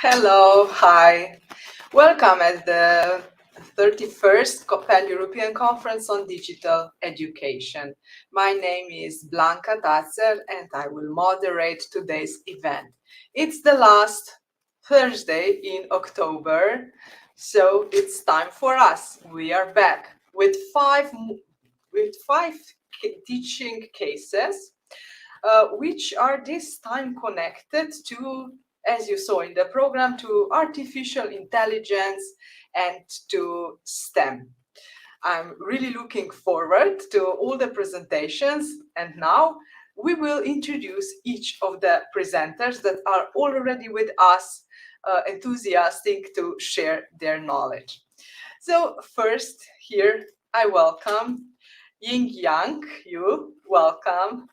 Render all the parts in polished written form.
Hello, hi. Welcome at the 31st Pan-European Conference on Digital Education. My name is Blanca Tatzer and I will moderate today's event. It's the last Thursday in October, so it's time for us. We are back with five teaching cases, which are this time connected to, as you saw in the program, to artificial intelligence and to STEM. I'm really looking forward to all the presentations, and now we will introduce each of the presenters that are already with us, enthusiastic to share their knowledge. So first here I welcome Jingyang. You welcome.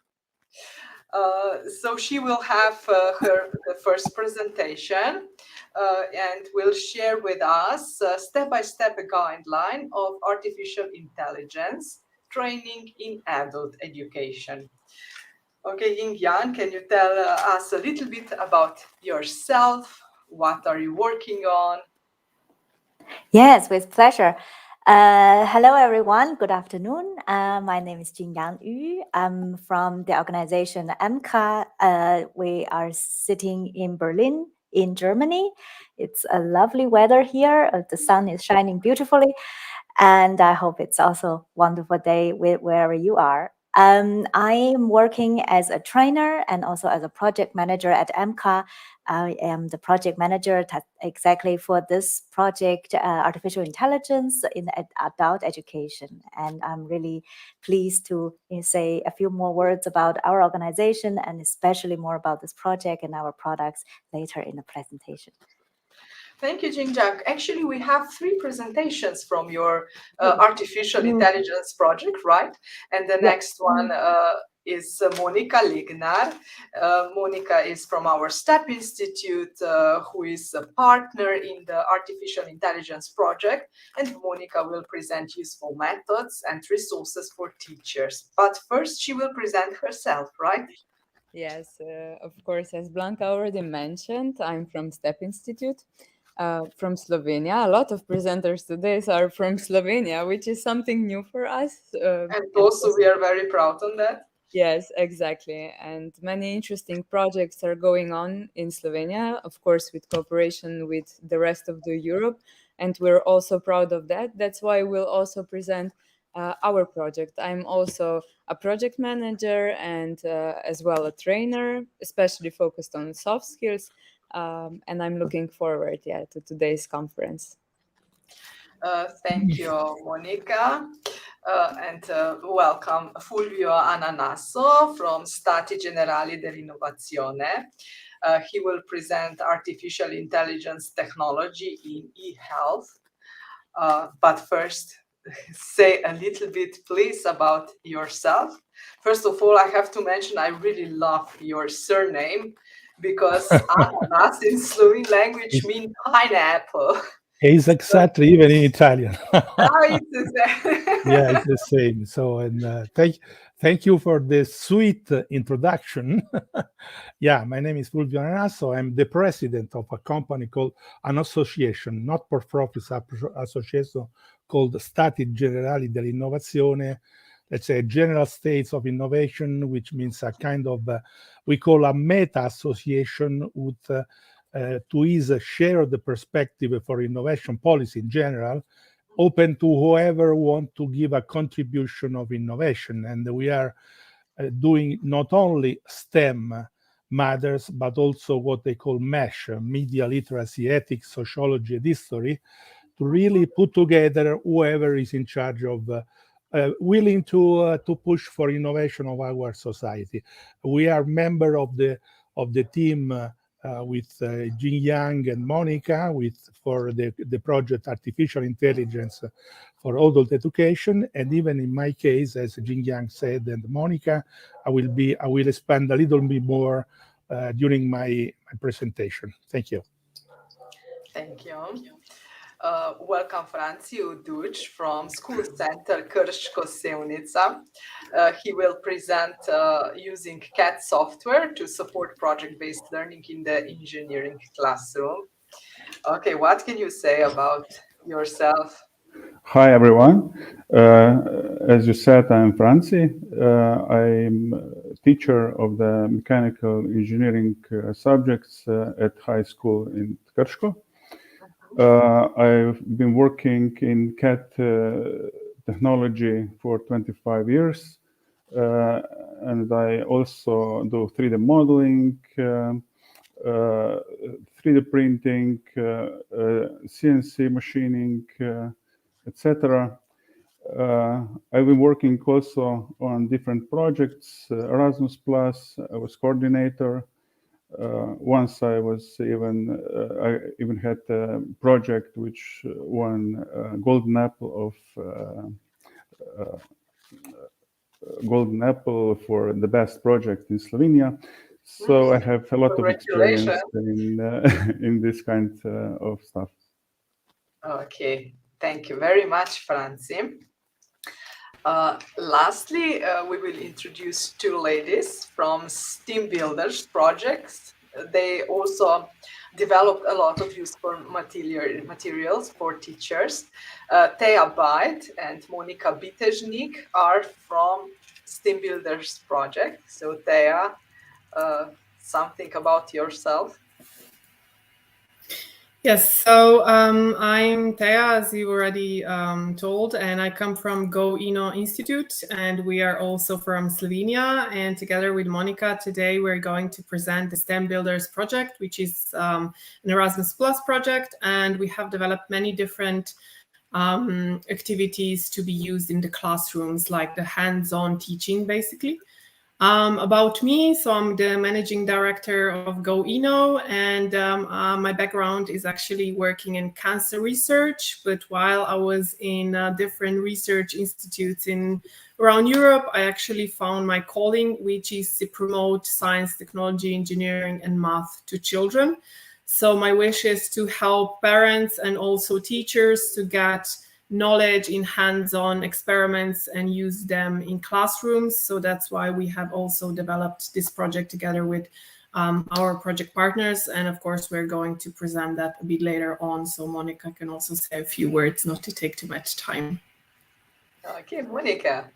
So she will have her first presentation and will share with us a step-by-step guideline of artificial intelligence training in adult education. Okay, Jingyang, can you tell us a little bit about yourself? What are you working on? Yes, with pleasure. Hello, everyone. Good afternoon. My name is Jingyang Yu. I'm from the organization emcra. We are sitting in Berlin, in Germany. It's a lovely weather here. The sun is shining beautifully. And I hope it's also a wonderful day wherever you are. I am working as a trainer and also as a project manager at emcra. I am the project manager exactly for this project, artificial intelligence in adult education. And I'm really pleased to say a few more words about our organization and especially more about this project and our products later in the presentation. Thank you, Jingyang. Actually, we have three presentations from your artificial intelligence project, right? And the next one is Monika Legnar. Monika is from our STEP Institute, who is a partner in the artificial intelligence project. And Monika will present useful methods and resources for teachers. But first, she will present herself, right? Yes, of course, as Blanca already mentioned, I'm from STEP Institute. From Slovenia. A lot of presenters today are from Slovenia, which is something new for us. And also we are very proud on that. Yes, exactly. And many interesting projects are going on in Slovenia, of course, with cooperation with the rest of the Europe. And we're also proud of that. That's why we'll also present our project. I'm also a project manager and as well a trainer, especially focused on soft skills. And I'm looking forward, to today's conference. Thank you, Monika. And welcome Fulvio Ananasso from Stati, Generali, dell'Innovazione. He will present artificial intelligence technology in e-health. But first, say a little bit, please, about yourself. First of all, I have to mention I really love your surname, because ananas in Slovene language means pineapple. It's exactly even in Italian. It's the same. Yeah, it's the same. So, and thank you for this sweet introduction. Yeah, my name is Fulvio Ananasso. I'm the president of a company called an association, not-for-profit association called Stati, Generali, dell'Innovazione. Let's say general states of innovation, which means a kind of, we call a meta association with to ease share the perspective for innovation policy in general, open to whoever want to give a contribution of innovation. And we are doing not only STEM, matters, but also what they call MESH, media literacy, ethics, sociology, and history, to really put together whoever is in charge of willing to push for innovation of our society. We are member of the team with Jingyang and Monika for the project Artificial Intelligence for Adult Education, and even in my case, as Jingyang said, and Monika, I will expand a little bit more during my presentation. Thank you. Thank you. Welcome, Franci Uduč from School Center Krško-Sevnica. He will present using CAT software to support project-based learning in the engineering classroom. Okay, what can you say about yourself? Hi, everyone. As you said, I'm Franci. I'm a teacher of the mechanical engineering subjects at high school in Krško. I've been working in CAT technology for 25 years, and I also do 3D modeling, 3D printing, CNC machining, etc. I've been working also on different projects. Erasmus+, I was coordinator. Once I even had a project which won Golden Apple for the best project in Slovenia. So I have a lot of experience in this kind of stuff. Okay, thank you very much, Franci. Lastly, we will introduce two ladies from STEAMBUILDERS projects. They also developed a lot of useful materials for teachers. Teja Bajt and Monika Bitežnik are from STEAMBUILDERS project. So Teja, something about yourself. Yes, so I'm Teja, as you already told, and I come from GoInno Institute, and we are also from Slovenia. And together with Monika, today we're going to present the STEAMBUILDERS project, which is an Erasmus Plus project, and we have developed many different activities to be used in the classrooms, like the hands-on teaching, basically. About me, so I'm the managing director of GoInno, and my background is actually working in cancer research. But while I was in different research institutes around Europe, I actually found my calling, which is to promote science, technology, engineering, and math to children. So my wish is to help parents and also teachers to get knowledge in hands-on experiments and use them in classrooms. So that's why we have also developed this project together with our project partners. And of course, we're going to present that a bit later on. So Monika can also say a few words, not to take too much time. Okay, Monika.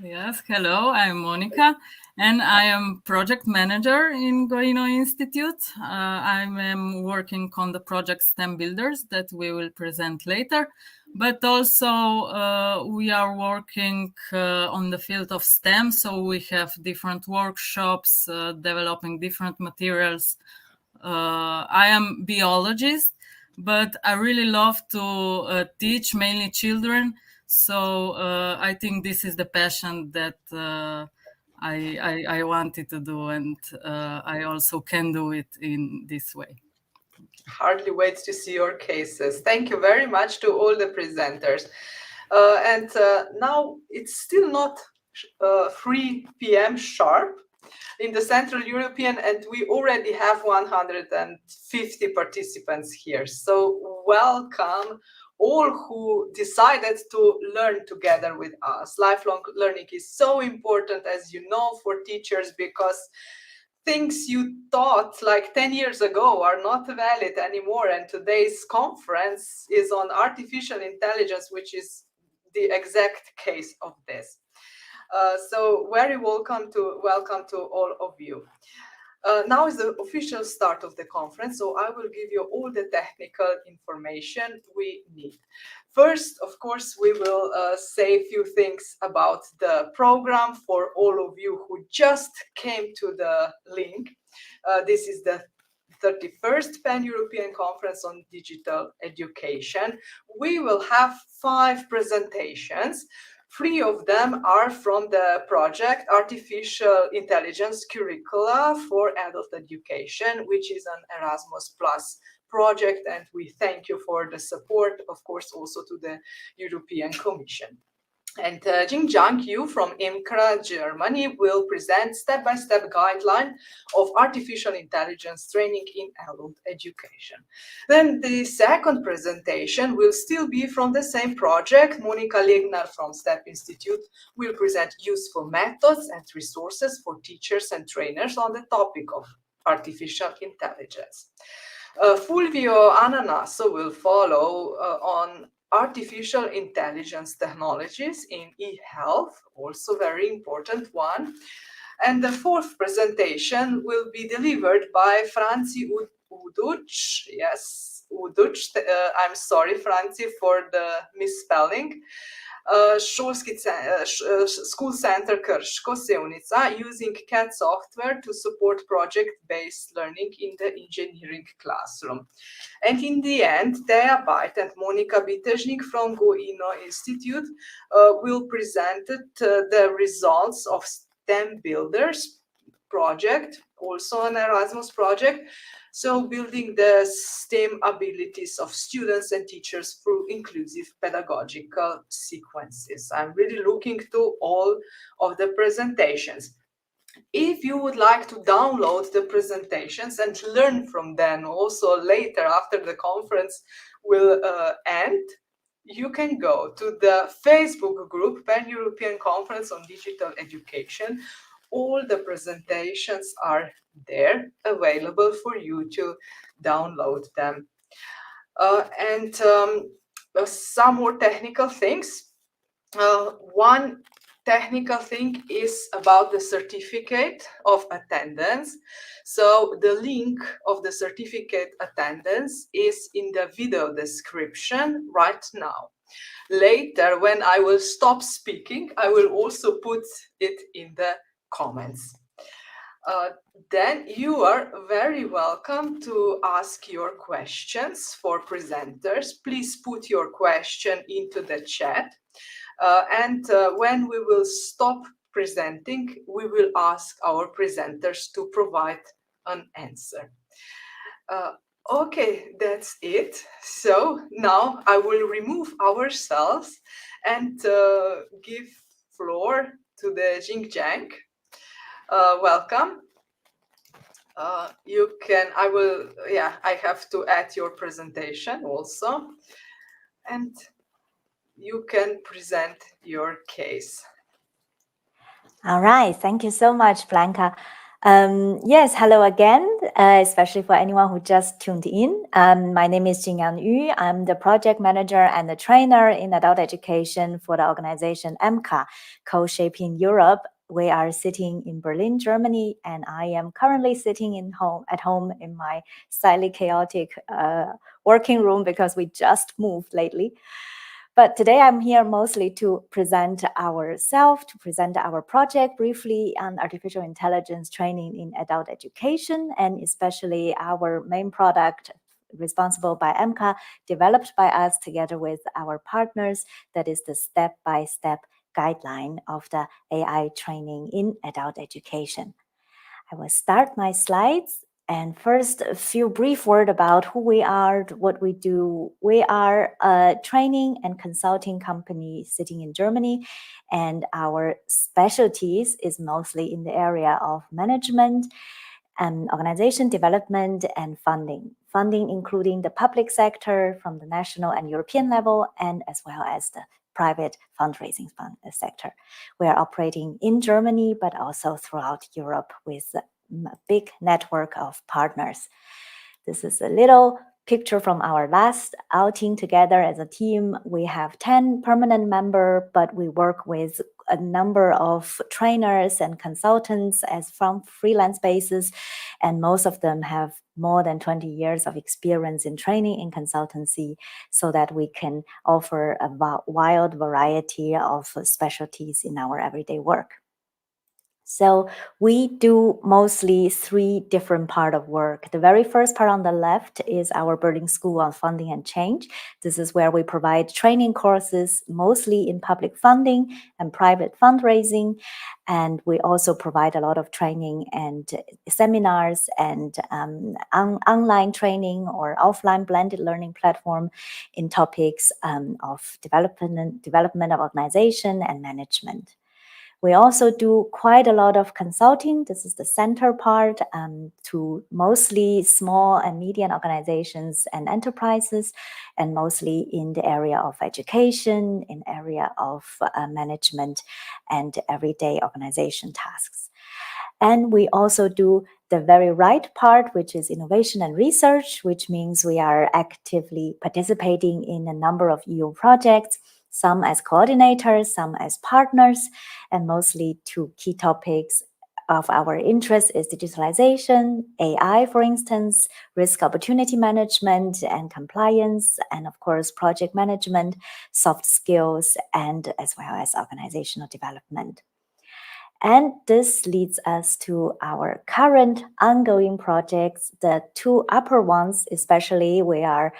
Yes, hello, I'm Monika, and I am project manager in GoInno Institute. I'm working on the project STEAMBUILDERS that we will present later, but also we are working on the field of STEM, so we have different workshops, developing different materials. I am biologist, but I really love to teach mainly children. So I think this is the passion that I wanted to do, and I also can do it in this way. Hardly wait to see your cases. Thank you very much to all the presenters. And now it's still not 3 p.m. sharp in the Central European, and we already have 150 participants here. So welcome all who decided to learn together with us. Lifelong learning is so important, as you know, for teachers, because things you thought like 10 years ago are not valid anymore. And today's conference is on artificial intelligence, which is the exact case of this. So very welcome to all of you. Now is the official start of the conference, so I will give you all the technical information we need. First, of course, we will say a few things about the program for all of you who just came to the link. This is the 31st Pan-European Conference on Digital Education. We will have 5 presentations. 3 of them are from the project Artificial Intelligence Curricula for Adult Education, which is an Erasmus Plus project, and we thank you for the support, of course, also to the European Commission. And Jingyang, you from emcra, Germany, will present step-by-step guideline of artificial intelligence training in adult education. Then the second presentation will still be from the same project. Monika Legnar from STEP Institute will present useful methods and resources for teachers and trainers on the topic of artificial intelligence. Fulvio Ananasso will follow on artificial intelligence technologies in e-health, also very important one. And the fourth presentation will be delivered by Franci Uduč. Yes, Uduč. I'm sorry, Franci, for the misspelling. Šolski School Center Krško-Sevnica, using CAD software to support project-based learning in the engineering classroom. And in the end, Teja, Bajt and Monika Bitežnik from GoInno Institute will present the results of STEAMBUILDERS project, also an Erasmus project. So building the STEM abilities of students and teachers through inclusive pedagogical sequences. I'm really looking to all of the presentations. If you would like to download the presentations and learn from them also later after the conference will end, you can go to the Facebook group, Pan-European Conference on Digital Education. All the presentations are there available for you to download them. And some more technical things. One technical thing is about the certificate of attendance. So the link of the certificate attendance is in the video description right now. Later, when I will stop speaking, I will also put it in the comments. Then you are very welcome to ask your questions for presenters. Please put your question into the chat. And when we will stop presenting, we will ask our presenters to provide an answer. Okay, that's it. So now I will remove ourselves and give floor to the Jingyang. Welcome. You can, I have to add your presentation also. And you can present your case. All right, thank you so much, Blanca. Yes, hello again, especially for anyone who just tuned in. My name is Jingyang. I'm the project manager and the trainer in adult education for the organization emcra, Co-Shaping Europe. We are sitting in Berlin, Germany, and I am currently sitting at home in my slightly chaotic working room because we just moved lately. But today I'm here mostly to present ourselves, to present our project briefly on artificial intelligence training in adult education, and especially our main product responsible by emcra, developed by us together with our partners, that is the step-by-step guideline of the AI training in adult education. I will start my slides. And first, a few brief words about who we are, what we do. We are a training and consulting company sitting in Germany, and our specialties is mostly in the area of management and organization development and funding. Funding including the public sector from the national and European level, and as well as the private fundraising sector. We are operating in Germany, but also throughout Europe with a big network of partners. This is a little picture from our last outing together as a team. We have 10 permanent members, but we work with a number of trainers and consultants as from freelance basis, and most of them have more than 20 years of experience in training and consultancy, so that we can offer a wide variety of specialties in our everyday work. So we do mostly 3 different parts of work. The very first part on the left is our Berlin School on Funding and Change. This is where we provide training courses, mostly in public funding and private fundraising. And we also provide a lot of training and seminars and online training or offline blended learning platform in topics of development of organization and management. We also do quite a lot of consulting. This is the center part, to mostly small and medium organizations and enterprises, and mostly in the area of education, in area of management and everyday organization tasks. And we also do the very right part, which is innovation and research, which means we are actively participating in a number of EU projects, some as coordinators, some as partners, and mostly 2 key topics of our interest is digitalization, AI, for instance, risk opportunity management and compliance, and of course, project management, soft skills, and as well as organizational development. And this leads us to our current ongoing projects. The 2 upper ones, especially, we are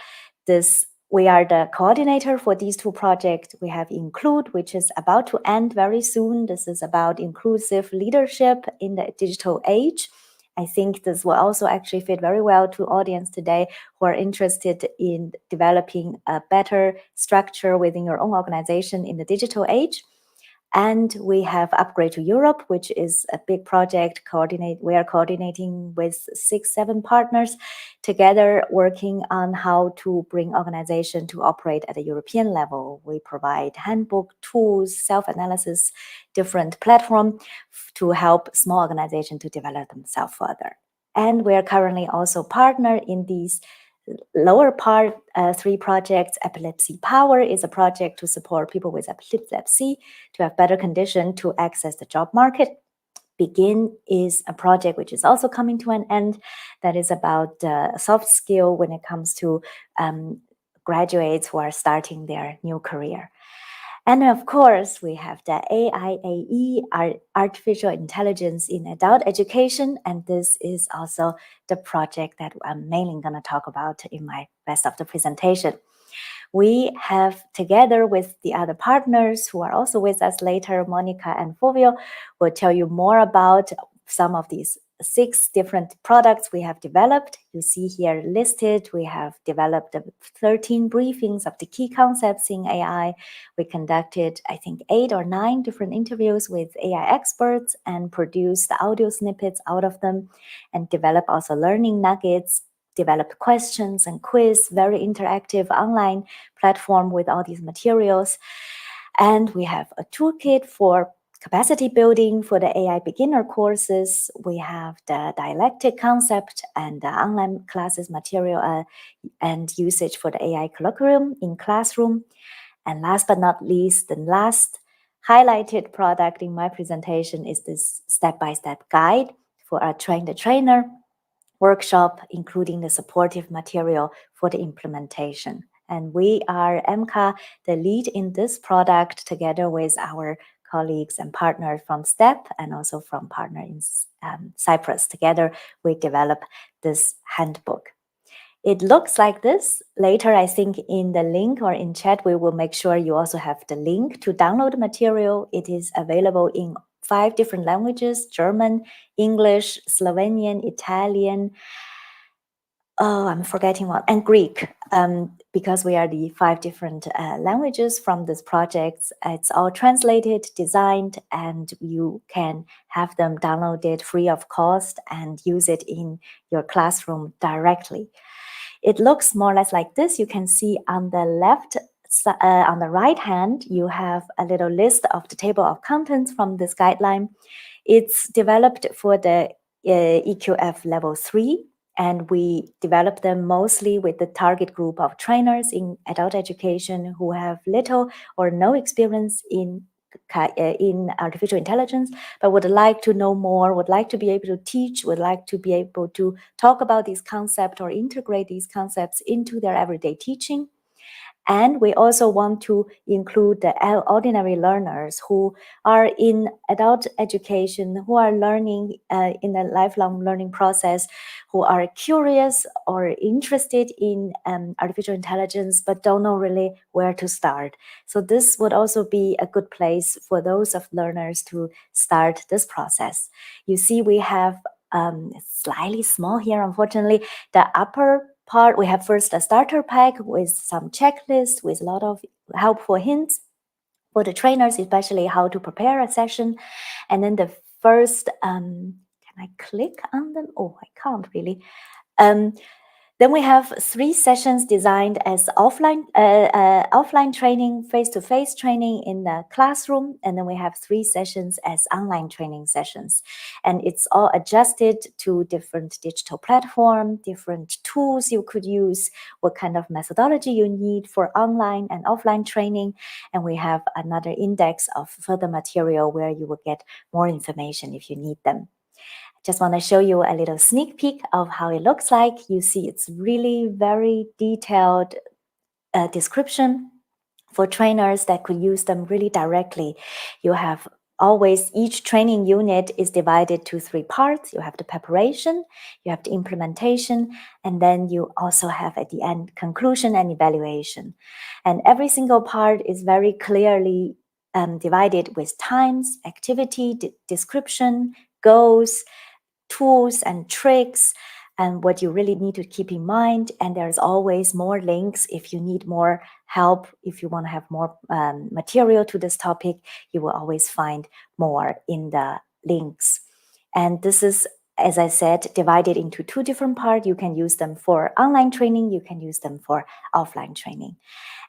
the coordinator for these 2 projects. We have Include, which is about to end very soon. This is about inclusive leadership in the digital age. I think this will also actually fit very well to audience today who are interested in developing a better structure within your own organization in the digital age. And we have Upgrade to Europe, which is a big project. We are coordinating with 6-7 partners together, working on how to bring organization to operate at a European level. We provide handbook, tools, self-analysis, different platform to help small organizations to develop themselves further. And we are currently also partner in these lower part 3 projects. Epilepsy Power is a project to support people with epilepsy to have better condition to access the job market. Begin is a project which is also coming to an end, that is about soft skill when it comes to graduates who are starting their new career. And of course, we have the AIAE, Artificial Intelligence in Adult Education, and this is also the project that I'm mainly going to talk about in my rest of the presentation. We have, together with the other partners who are also with us later, Monika and Fulvio, will tell you more about some of these 6 different products we have developed. You see here listed, we have developed 13 briefings of the key concepts in AI. We conducted, I think, 8 or 9 different interviews with AI experts and produced the audio snippets out of them, and developed also learning nuggets, developed questions and quiz, very interactive online platform with all these materials. And we have a toolkit for capacity building for the AI beginner courses. We have the dialectic concept and the online classes material and usage for the AI colloquium in classroom. And last but not least, the last highlighted product in my presentation is this step-by-step guide for a train the trainer workshop, including the supportive material for the implementation. And we are emcra, the lead in this product, together with our colleagues and partners from STEP and also from partner in Cyprus. Together, we develop this handbook. It looks like this. Later, I think in the link or in chat, we will make sure you also have the link to download the material. It is available in 5 different languages: German, English, Slovenian, Italian, I'm forgetting one, and Greek, because we are the 5 different languages from this project. It's all translated, designed, and you can have them downloaded free of cost and use it in your classroom directly. It looks more or less like this. You can see on the left, on the right hand, you have a little list of the table of contents from this guideline. It's developed for the EQF level 3. And we develop them mostly with the target group of trainers in adult education who have little or no experience in artificial intelligence, but would like to know more, would like to be able to teach, would like to be able to talk about these concepts or integrate these concepts into their everyday teaching. And we also want to include the ordinary learners who are in adult education, who are learning in a lifelong learning process, who are curious or interested in artificial intelligence, but don't know really where to start. So this would also be a good place for those of learners to start this process. You see, we have slightly small here, unfortunately. The upper part, we have first a starter pack with some checklists, with a lot of helpful hints for the trainers, especially how to prepare a session. And then the first, can I click on them? Oh, I can't really. Then we have 3 sessions designed as offline training, face-to-face training in the classroom, and then we have 3 sessions as online training sessions. And it's all adjusted to different digital platform, different tools you could use, what kind of methodology you need for online and offline training. And we have another index of further material where you will get more information if you need them. Just want to show you a little sneak peek of how it looks like. You see it's really very detailed description for trainers that could use them really directly. You have always, each training unit is divided to 3 parts. You have the preparation, you have the implementation, and then you also have at the end conclusion and evaluation. And every single part is very clearly divided with times, activity, description, goals, tools and tricks, and what you really need to keep in mind. And there's always more links if you need more help. If you want to have more material to this topic, you will always find more in the links. And this is, as I said, divided into 2 different parts. You can use them for online training, you can use them for offline training.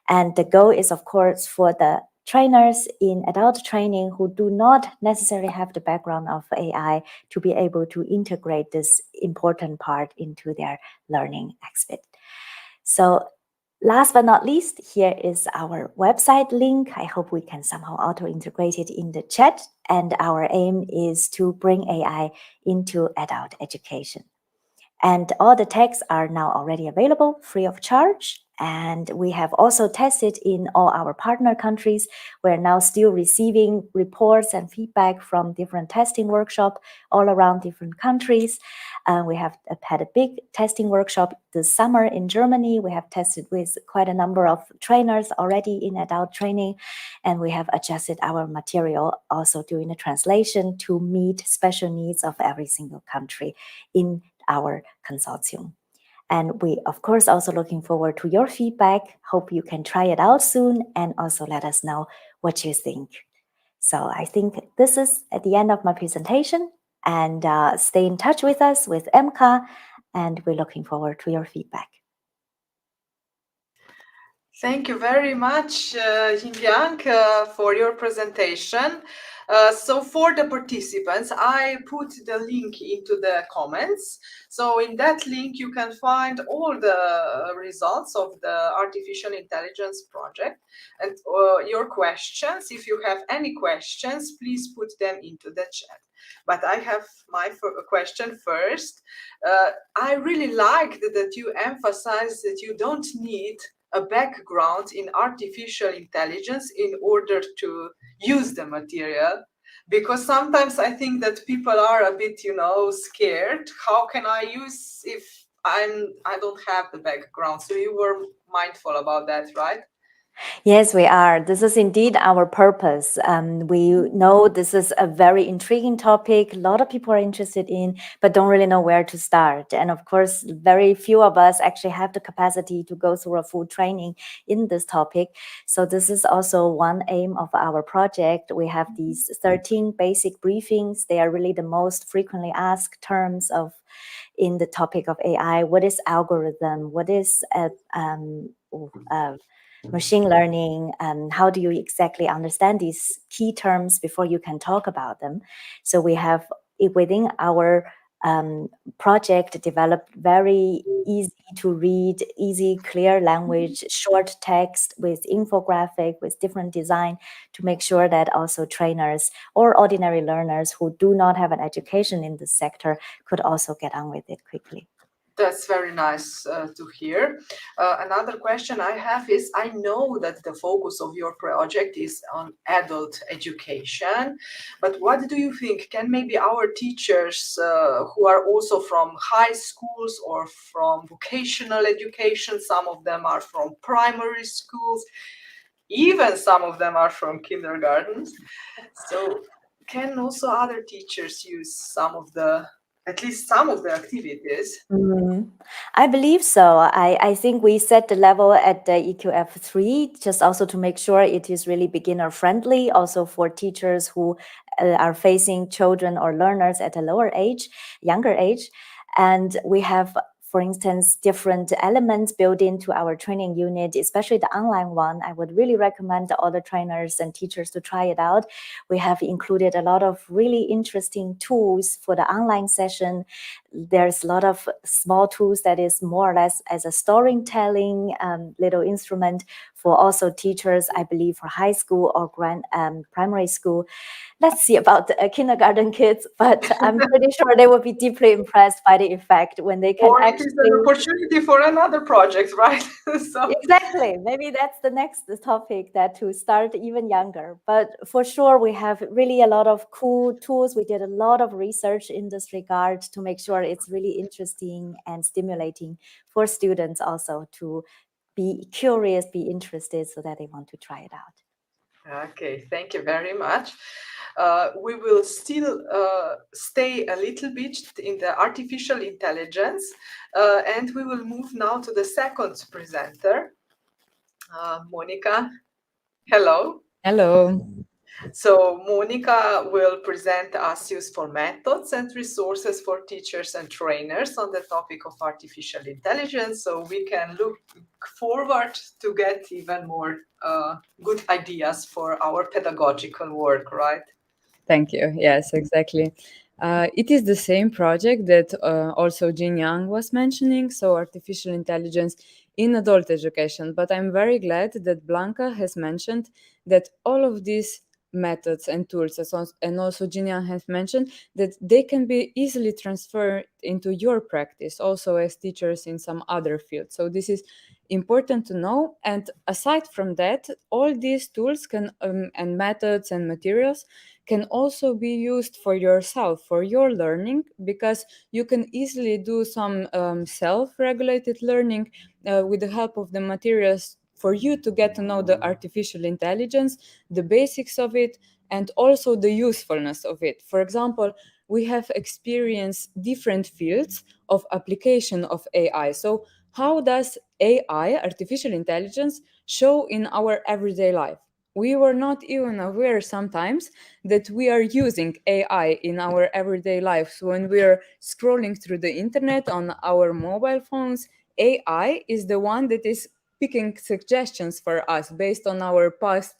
And the goal is, of course, for the trainers in adult training who do not necessarily have the background of AI to be able to integrate this important part into their learning aspect. So last but not least, here is our website link. I hope we can somehow auto-integrate it in the chat. And our aim is to bring AI into adult education. And all the texts are now already available free of charge. And we have also tested in all our partner countries. We're now still receiving reports and feedback from different testing workshops all around different countries. We have had a big testing workshop this summer in Germany. We have tested with quite a number of trainers already in adult training. And we have adjusted our material also during the translation to meet special needs of every single country in our consortium. And we, of course, also looking forward to your feedback. Hope you can try it out soon and also let us know what you think. So I think this is at the end of my presentation, and stay in touch with us with emcra, and we're looking forward to your feedback. Thank you very much, Jingyang, for your presentation. So for the participants, I put the link into the comments. So in that link, you can find all the results of the artificial intelligence project and your questions. If you have any questions, please put them into the chat. But I have my question first. I really liked that you emphasize that you don't need a background in artificial intelligence in order to use the material, because sometimes I think that people are a bit, scared. How can I use if I don't have the background? So you were mindful about that, right? Yes, we are. This is indeed our purpose. We know this is a very intriguing topic. A lot of people are interested in, but don't really know where to start. And of course, very few of us actually have the capacity to go through a full training in this topic. So this is also one aim of our project. We have these 13 basic briefings. They are really the most frequently asked terms in the topic of AI. What is algorithm? What is machine learning, and how do you exactly understand these key terms before you can talk about them? So we have within our project developed very easy to read, easy, clear language, short text with infographic, with different design to make sure that also trainers or ordinary learners who do not have an education in this sector could also get on with it quickly. That's very nice to hear. Another question I have is, I know that the focus of your project is on adult education, but what do you think? Can maybe our teachers who are also from high schools or from vocational education, some of them are from primary schools, even some of them are from kindergartens. So can also other teachers use at least some of the activities? I believe so. I think we set the level at the EQF3 just also to make sure it is really beginner friendly, also for teachers who are facing children or learners at a younger age. And we have, for instance, different elements built into our training unit, especially the online one. I would really recommend all the trainers and teachers to try it out. We have included a lot of really interesting tools for the online session. There's a lot of small tools that is more or less as a storytelling little instrument for also teachers, I believe, for high school or primary school. Let's see about the kindergarten kids, but I'm pretty sure they will be deeply impressed by the effect when they can Or it actually... is an opportunity for another project, right? So Exactly. Maybe that's the next topic, that to start even younger. But for sure, we have really a lot of cool tools. We did a lot of research in this regard to make sure it's really interesting and stimulating for students also to be curious, be interested, so that they want to try it out. okay, thank you very much. We will still stay a little bit in the artificial intelligence, and we will move now to the second presenter, Monika. Hello. Hello. So Monika will present us useful methods and resources for teachers and trainers on the topic of artificial intelligence, so we can look forward to get even more good ideas for our pedagogical work, right? Thank you. Yes, exactly. It is the same project that also Jingyang was mentioning, so artificial intelligence in adult education. But I'm very glad that Blanca has mentioned that all of these methods and tools, and also Jingyang has mentioned that they can be easily transferred into your practice, also as teachers in some other fields. So this is important to know. And aside from that, all these tools can and methods and materials can also be used for yourself, for your learning, because you can easily do some self-regulated learning with the help of the materials for you to get to know the artificial intelligence, the basics of it, and also the usefulness of it. For example, we have experienced different fields of application of AI. So how does AI, artificial intelligence, show in our everyday life? We were not even aware sometimes that we are using AI in our everyday lives. When we are scrolling through the internet on our mobile phones, AI is the one that is picking suggestions for us based on our past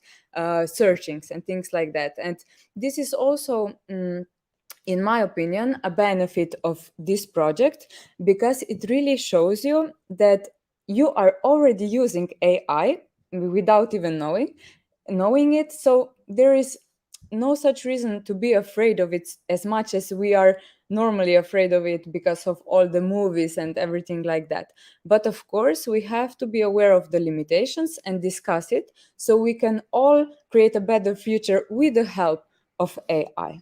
searchings and things like that. And this is also, in my opinion, a benefit of this project, because it really shows you that you are already using AI without even knowing it. So there is no such reason to be afraid of it as much as we are normally afraid of it because of all the movies and everything like that. But of course, we have to be aware of the limitations and discuss it so we can all create a better future with the help of AI.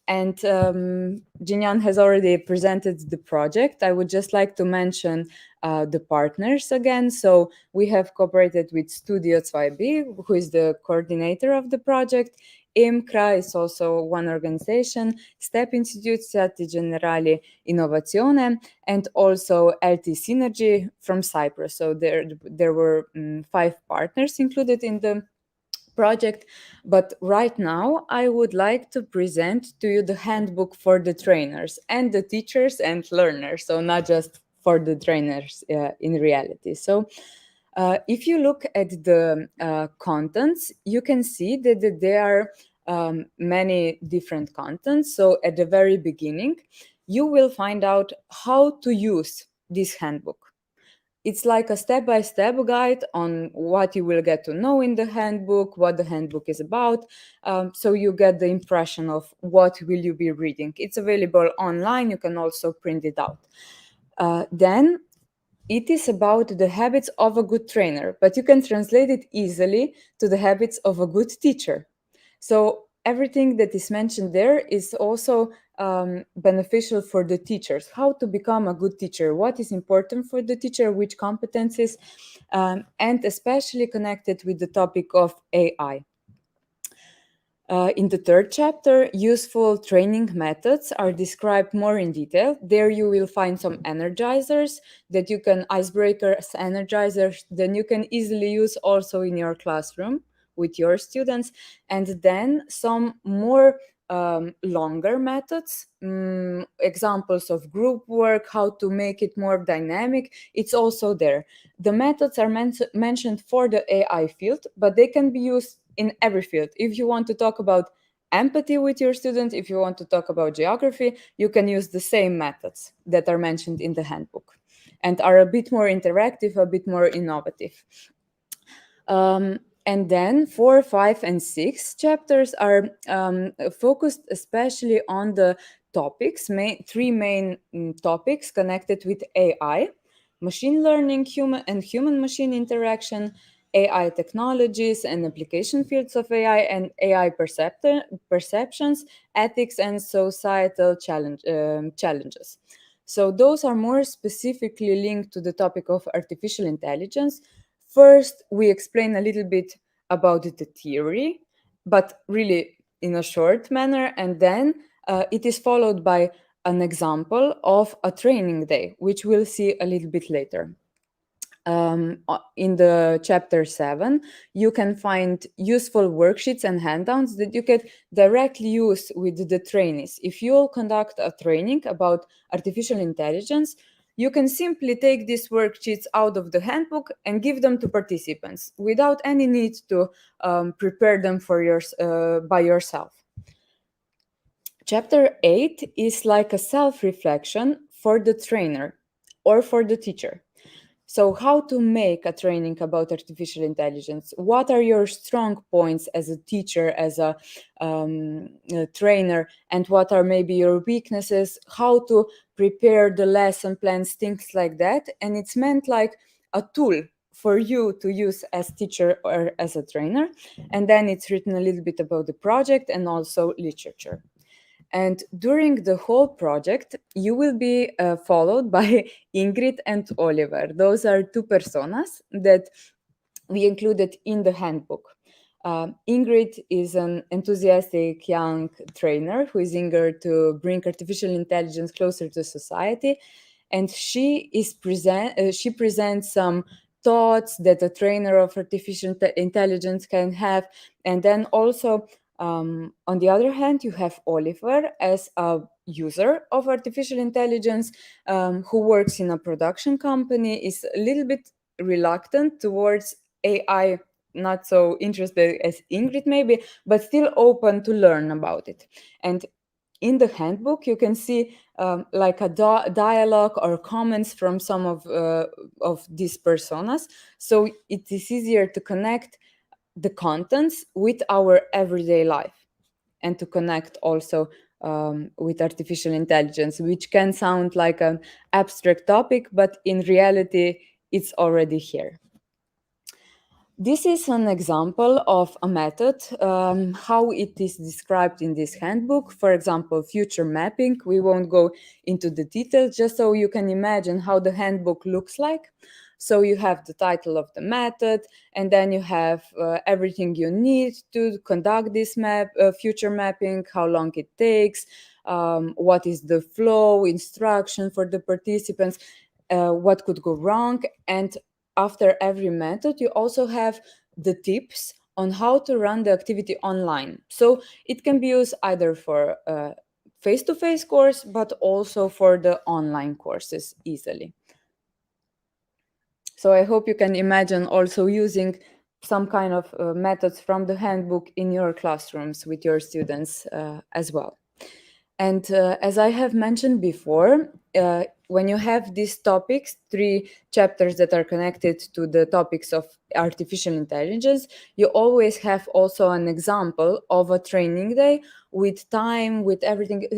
Jingyang has already presented the project. I would just like to mention the partners again. So we have cooperated with Studio 2B, who is the coordinator of the project. emcra is also one organization, STEP Institute, Stati, Generali, Innovazione, and also LT Synergy from Cyprus. So there were 5 partners included in the project. But right now I would like to present to you the handbook for the trainers and the teachers and learners, so not just for the trainers in reality. So if you look at the contents, you can see that there are many different contents. So at the very beginning, you will find out how to use this handbook. it's like a step-by-step guide on what you will get to know in the handbook, what the handbook is about, so you get the impression of what will you be reading. It's available online. You can also print it out. Then it is about the habits of a good trainer, but you can translate it easily to the habits of a good teacher. So everything that is mentioned there is also beneficial for the teachers. How to become a good teacher, what is important for the teacher, which competencies, and especially connected with the topic of AI. In the third chapter, useful training methods are described more in detail. There you will find some energizers that you can, icebreakers, energizers, then you can easily use also in your classroom with your students. And then some more longer methods, examples of group work, how to make it more dynamic. It's also there. The methods are mentioned for the AI field, but they can be used in every field. If you want to talk about empathy with your student, if you want to talk about geography, you can use the same methods that are mentioned in the handbook and are a bit more interactive, a bit more innovative. And then 4, 5, and 6 chapters are focused especially on the topics, three main topics connected with AI, machine learning, human-machine interaction, AI technologies and application fields of AI, and AI perceptions, ethics, and societal challenges. So those are more specifically linked to the topic of artificial intelligence. First, we explain a little bit about the theory, but really in a short manner, and then it is followed by an example of a training day, which we'll see a little bit later. In the chapter 7, you can find useful worksheets and handouts that you can directly use with the trainees. If you'll conduct a training about artificial intelligence, you can simply take these worksheets out of the handbook and give them to participants without any need to prepare them by yourself. Chapter 8 is like a self-reflection for the trainer or for the teacher. So how to make a training about artificial intelligence? What are your strong points as a teacher, as a trainer, and what are maybe your weaknesses? How to prepare the lesson plans, things like that. And it's meant like a tool for you to use as teacher or as a trainer. And then it's written a little bit about the project and also literature. And during the whole project, you will be followed by Ingrid and Oliver. Those are two personas that we included in the handbook. Ingrid is an enthusiastic young trainer who is eager to bring artificial intelligence closer to society. And she presents some thoughts that a trainer of artificial intelligence can have. And then also, on the other hand, you have Oliver as a user of artificial intelligence who works in a production company, is a little bit reluctant towards AI, not so interested as Ingrid maybe, but still open to learn about it. And in the handbook, you can see like a dialogue or comments from some of these personas. So it is easier to connect the contents with our everyday life and to connect also with artificial intelligence, which can sound like an abstract topic, but in reality, it's already here. This is an example of a method, how it is described in this handbook. For example, future mapping. We won't go into the details, just so you can imagine how the handbook looks like. So you have the title of the method, and then you have everything you need to conduct this future mapping, how long it takes, what is the flow, instruction for the participants, what could go wrong. And after every method, you also have the tips on how to run the activity online. So it can be used either for a face-to-face course, but also for the online courses easily. So I hope you can imagine also using some kind of methods from the handbook in your classrooms with your students as well. And as I have mentioned before, when you have these topics, 3 chapters that are connected to the topics of artificial intelligence, you always have also an example of a training day with time, with everything,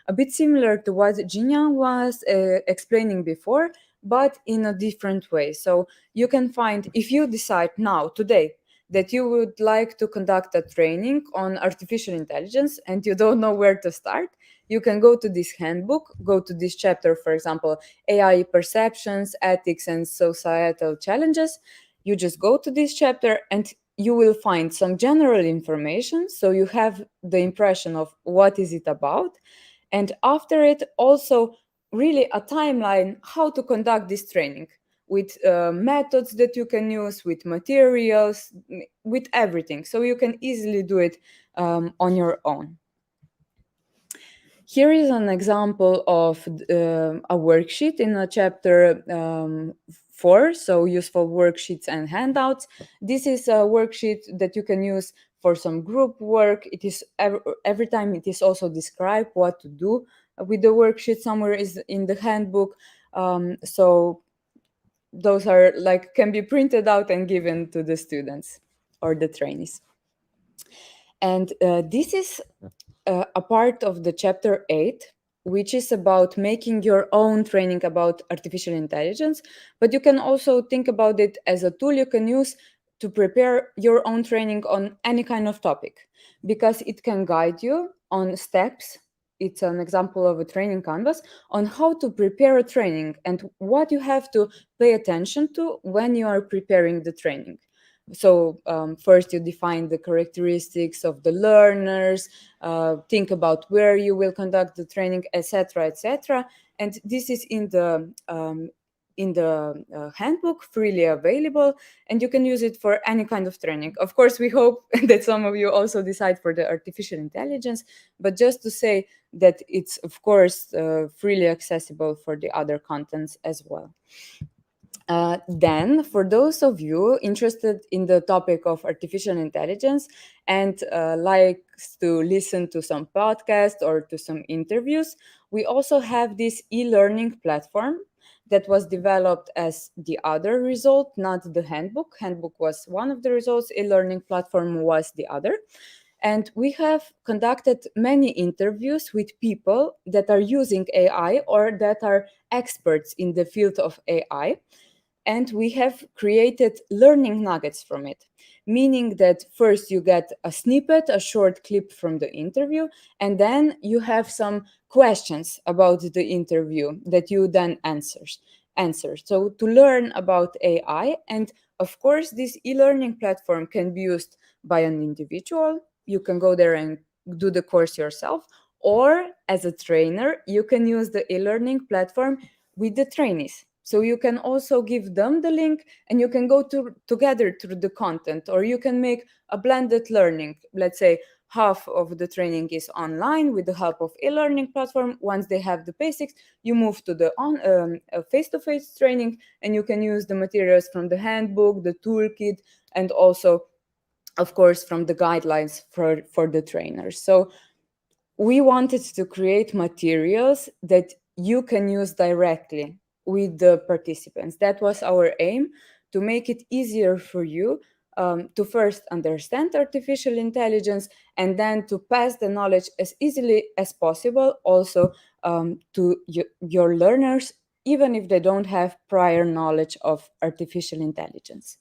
a bit similar to what Jingyang was explaining before, but in a different way. So you can find, if you decide now, today, that you would like to conduct a training on artificial intelligence and you don't know where to start, you can go to this handbook, go to this chapter, for example, AI perceptions, ethics, and societal challenges. You just go to this chapter and you will find some general information, so you have the impression of what is it about. And after it, also really a timeline how to conduct this training, with methods that you can use, with materials, with everything. So you can easily do it on your own. Here is an example of a worksheet in a chapter 4, so useful worksheets and handouts. This is a worksheet that you can use for some group work. It is every time it is also described what to do with the worksheet. Somewhere is in the handbook. So those are like can be printed out and given to the students or the trainees. And this is a part of the chapter 8, which is about making your own training about artificial intelligence. But you can also think about it as a tool you can use to prepare your own training on any kind of topic, because it can guide you on steps. It's an example of a training canvas on how to prepare a training and what you have to pay attention to when you are preparing the training. So first you define the characteristics of the learners, think about where you will conduct the training, etc., etc. And this is in the handbook, freely available, and you can use it for any kind of training. Of course, we hope that some of you also decide for the artificial intelligence, but just to say that it's, of course, freely accessible for the other contents as well. Then, for those of you interested in the topic of artificial intelligence and likes to listen to some podcasts or to some interviews, we also have this e-learning platform that was developed as the other result, not the handbook. Handbook was one of the results, e-learning platform was the other. And we have conducted many interviews with people that are using AI or that are experts in the field of AI. And we have created learning nuggets from it, meaning that first you get a snippet, a short clip from the interview, and then you have some questions about the interview that you then answer. So to learn about AI, and of course, this e-learning platform can be used by an individual. You can go there and do the course yourself, or as a trainer, you can use the e-learning platform with the trainees. So you can also give them the link and you can go together through the content, or you can make a blended learning. Let's say half of the training is online with the help of e-learning platform. Once they have the basics, you move to the face-to-face training, and you can use the materials from the handbook, the toolkit, and also, of course, from the guidelines for the trainers. So we wanted to create materials that you can use directly with the participants. That was our aim, to make it easier for you to first understand artificial intelligence and then to pass the knowledge as easily as possible also to your learners, even if they don't have prior knowledge of artificial intelligence.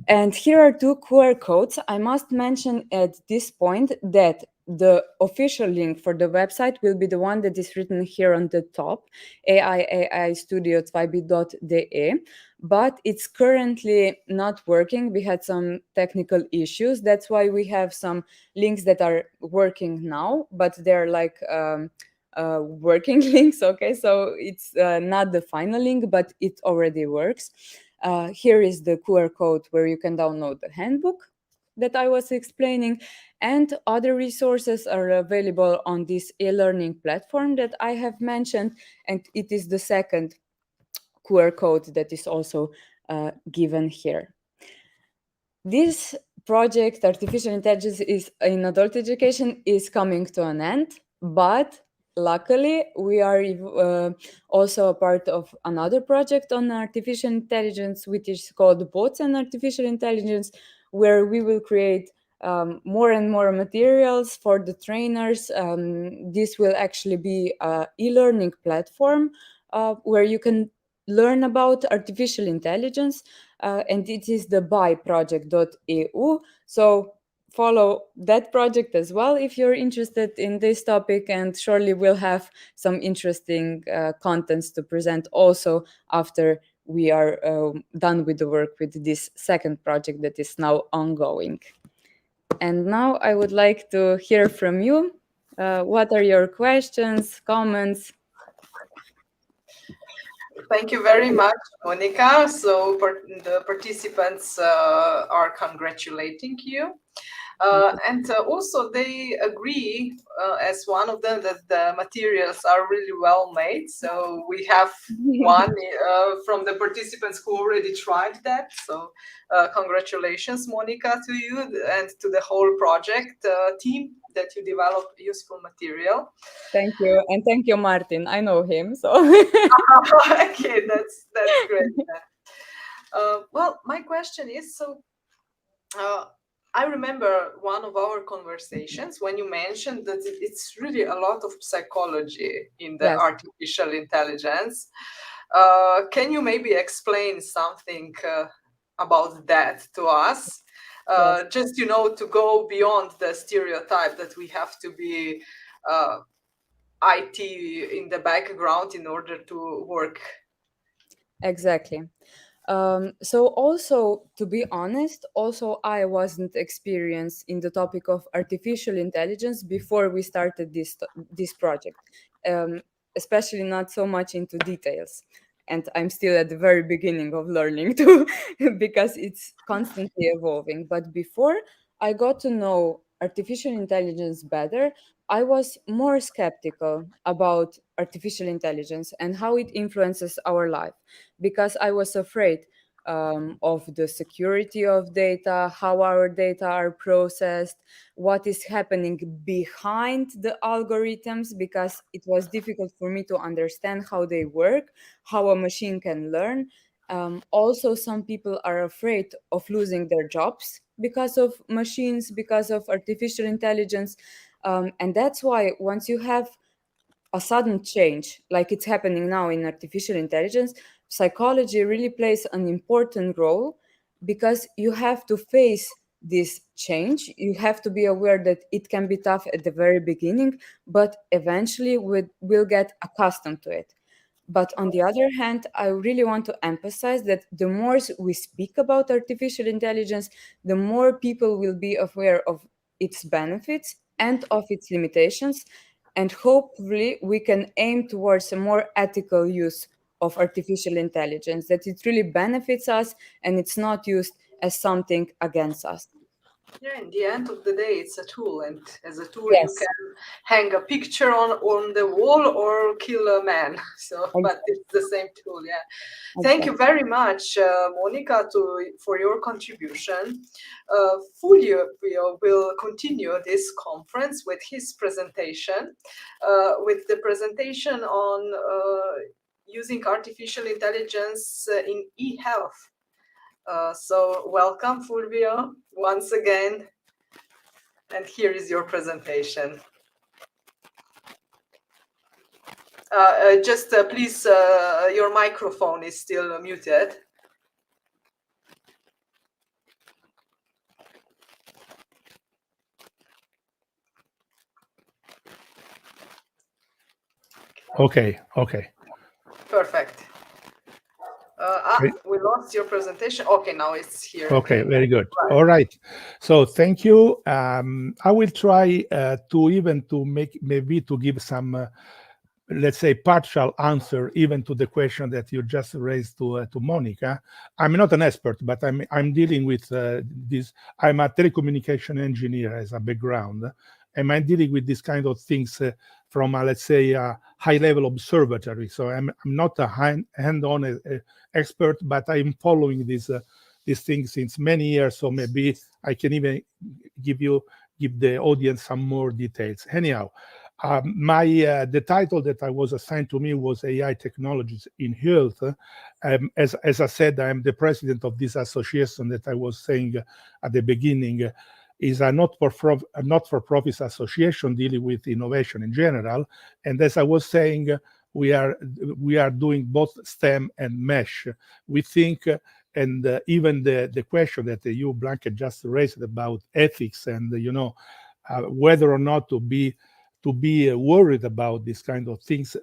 And here are 2 QR codes. I must mention at this point that the official link for the website will be the one that is written here on the top, aistudio2bit.de, but it's currently not working. We had some technical issues. That's why we have some links that are working now, but they're like working links, okay? So it's not the final link, but it already works. Here is the QR code where you can download the handbook that I was explaining, and other resources are available on this e-learning platform that I have mentioned, and it is the second QR code that is also given here. This project, Artificial Intelligence is in Adult Education, is coming to an end, but luckily, we are also a part of another project on artificial intelligence, which is called Bots and Artificial Intelligence, where we will create more and more materials for the trainers. This will actually be an e-learning platform where you can learn about artificial intelligence, and it is the byproject.eu. So follow that project as well if you're interested in this topic, and surely we'll have some interesting contents to present also after we are done with the work with this second project that is now ongoing. And now I would like to hear from you. What are your questions, comments? Thank you very much, Monika. So the participants are congratulating you. And also they agree, as one of them, that the materials are really well made. So we have one from the participants who already tried that. So congratulations, Monika, to you and to the whole project team that you develop useful material. Thank you. And thank you, Martin. I know him, so. Okay, that's great. Well, my question is, so I remember one of our conversations when you mentioned that it's really a lot of psychology in the artificial intelligence. Can you maybe explain something about that to us? Just, to go beyond the stereotype that we have to be IT in the background in order to work. Exactly. So also, to be honest, also I wasn't experienced in the topic of artificial intelligence before we started this project, especially not so much into details. And I'm still at the very beginning of learning too, because it's constantly evolving. But before I got to know artificial intelligence better, I was more skeptical about artificial intelligence and how it influences our life, because I was afraid of the security of data, how our data are processed, what is happening behind the algorithms, because it was difficult for me to understand how they work, how a machine can learn. Also, some people are afraid of losing their jobs because of machines, because of artificial intelligence. And that's why once you have a sudden change, like it's happening now in artificial intelligence, psychology really plays an important role, because you have to face this change. You have to be aware that it can be tough at the very beginning, but eventually we'll get accustomed to it. But on the other hand, I really want to emphasize that the more we speak about artificial intelligence, the more people will be aware of its benefits and of its limitations. And hopefully we can aim towards a more ethical use of artificial intelligence, that it really benefits us and it's not used as something against us. Yeah, in the end of the day, it's a tool, and as a tool, Yes. you can hang a picture on the wall or kill a man. So, but it's the same tool. Yeah. Okay. Thank you very much, Monika, for your contribution. Fulvio will continue this conference with his presentation, with the presentation on using artificial intelligence in e-health. So welcome, Fulvio, once again. And here is your presentation. Just please, your microphone is still muted. Okay. Perfect. We lost your presentation. Okay, now it's here. Okay, very good. Right. All right. So thank you. I will try to give some, let's say, partial answer even to the question that you just raised to Monika. I'm not an expert, but I'm dealing with this. I'm a telecommunication engineer as a background, and I'm dealing with this kind of things from let's say a high-level observatory. So I'm not a hand-on expert, but I'm following these things since many years. So maybe I can even give the audience some more details. Anyhow, The title that I was assigned to me was AI Technologies in Health. As I said, I am the president of this association that I was saying at the beginning. Is a not-for-profit association dealing with innovation in general. And as I was saying, we are doing both STEM and MESH. We think, and even the question that you, Blanca, just raised about ethics and whether or not to be worried about these kind of things,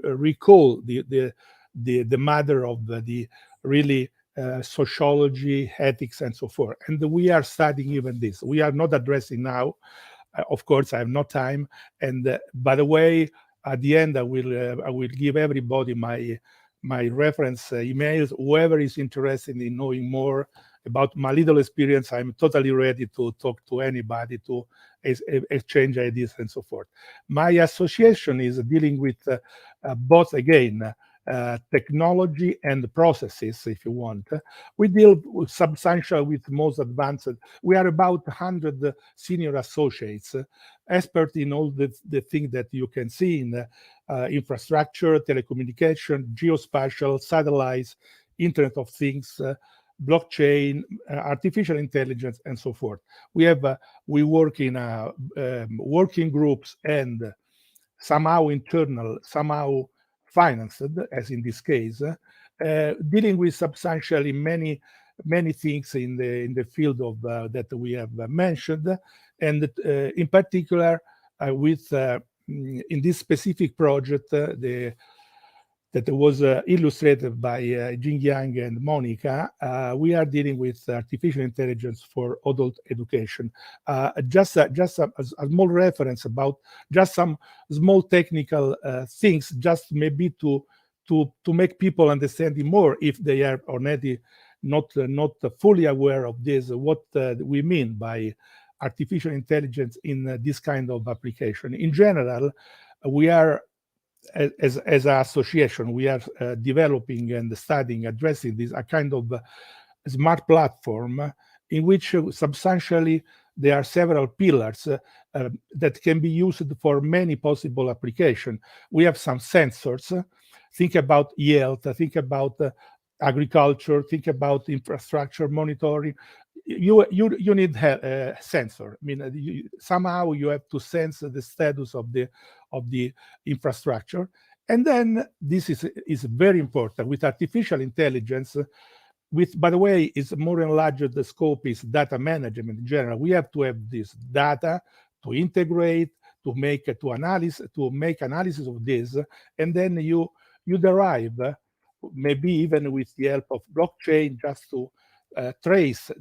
recall the matter of the really sociology, ethics, and so forth. And we are studying even this. We are not addressing now. Of course, I have no time. And by the way, at the end, I will give everybody my reference emails. Whoever is interested in knowing more about my little experience, I'm totally ready to talk to anybody, to exchange ideas and so forth. My association is dealing with both, again, technology and processes, if you want. We deal substantial with most advanced. We are about 100 senior associates, expert in all the things that you can see in infrastructure, telecommunication, geospatial, satellites, Internet of Things, blockchain, artificial intelligence, and so forth. We work in working groups and somehow internal, somehow financed, as in this case, dealing with substantially many things in the field of that we have mentioned, and in particular with in this specific project that was illustrated by Jingyang and Monika, we are dealing with artificial intelligence for adult education. Just a small reference about just some small technical things, just maybe to make people understand more if they are already not fully aware of this, what we mean by artificial intelligence in this kind of application. In general, we are, as an association, we are developing and studying, addressing this, a kind of smart platform in which substantially there are several pillars that can be used for many possible applications. We have some sensors. Think about health, think about agriculture, think about infrastructure monitoring. You need a sensor. I mean, somehow you have to sense the status of the infrastructure, and then this is very important with artificial intelligence. By the way, it's more enlarged. The scope is data management in general. We have to have this data to integrate, to make analysis of this, and then you derive, maybe even with the help of blockchain, just to trace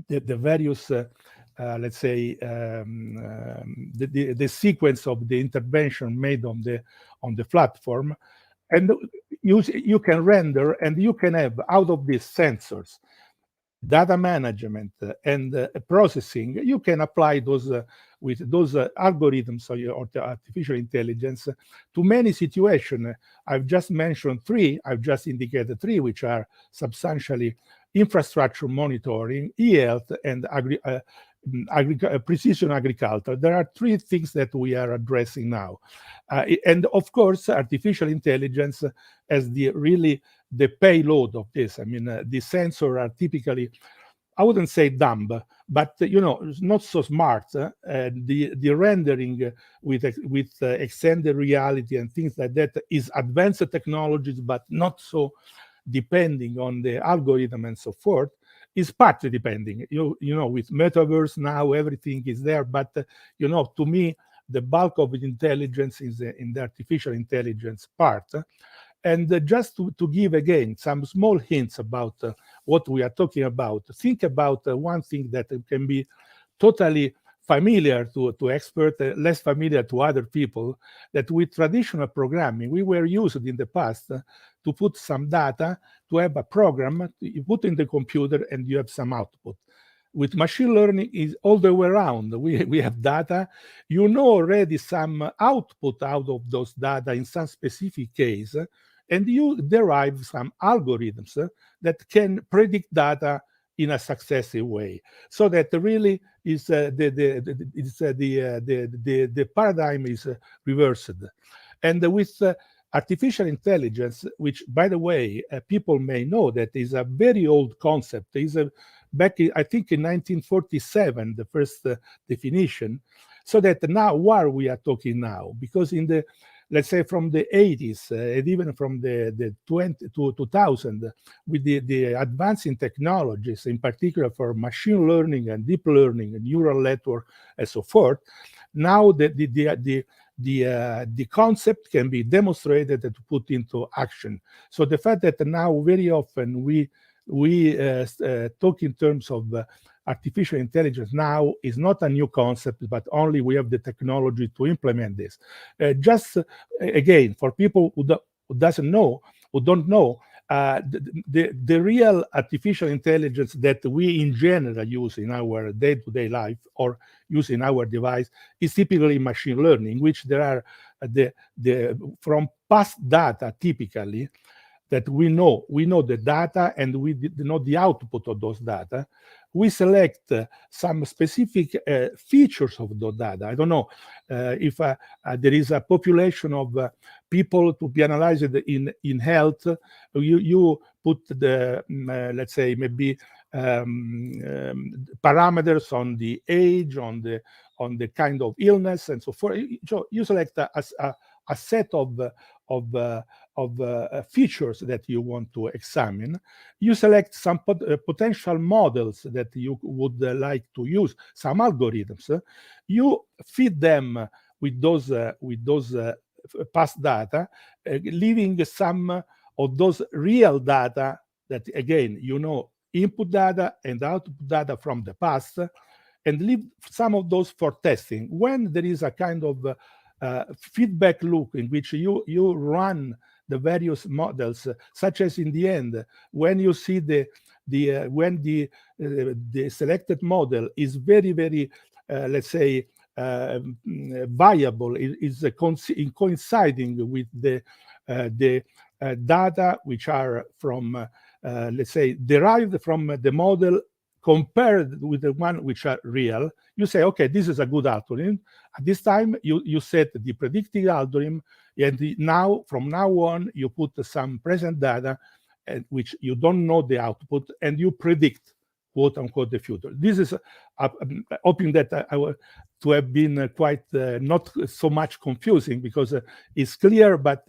the various, let's say, the sequence of the intervention made on the platform, and you can render, and you can have out of these sensors, data management and processing. You can apply those with those algorithms or the artificial intelligence to many situations. I've just mentioned three. I've just indicated three, which are substantially infrastructure monitoring, e-health, and precision agriculture. There are three things that we are addressing now. And of course, artificial intelligence as the payload of this. I mean, the sensors are typically, I wouldn't say dumb, but not so smart. The rendering with extended reality and things like that is advanced technologies, but not so depending on the algorithm and so forth. Is partly depending. With metaverse now everything is there, but to me the bulk of the intelligence is in the artificial intelligence part. And just to give again some small hints about what we are talking about, think about one thing that can be totally familiar to experts, less familiar to other people, that with traditional programming, we were used in the past to put some data, to have a program, you put in the computer and you have some output. With machine learning, is all the way around. We have data, already some output out of those data in some specific case, and you derive some algorithms that can predict data in a successive way. So that really is the paradigm is reversed. And with artificial intelligence, which, by the way, people may know that is a very old concept. Is back, I think, in 1947, the first definition. So that now, why we are talking now? Because in the, let's say, from the 80s and even from the 2000, with the advancing technologies, in particular for machine learning and deep learning and neural network and so forth, now the concept can be demonstrated and put into action. So the fact that now very often we talk in terms of artificial intelligence now is not a new concept, but only we have the technology to implement this. Just again, for people who don't know, the real artificial intelligence that we in general use in our day-to-day life or use in our device is typically machine learning, which there are from past data typically that we know the data and we know the output of those data. We select some specific features of those data. I don't know if there is a population of people to be analyzed in health. You put the let's say maybe parameters on the age, on the kind of illness, and so forth. So you select a set of features that you want to examine. You select some potential models that you would like to use, some algorithms. You feed them with those past data, leaving some of those real data that, again, input data and output data from the past, and leave some of those for testing. When there is a kind of feedback loop in which you run the various models, such as in the end, when you see when the selected model is very, very let's say viable, is coinciding with the data which are from let's say derived from the model compared with the one which are real, you say, okay, this is a good algorithm. At this time, you set the predictive algorithm, and from now on, you put some present data, which you don't know the output, and you predict, quote unquote, the future. This is hoping that to have been quite not so much confusing, because it's clear, but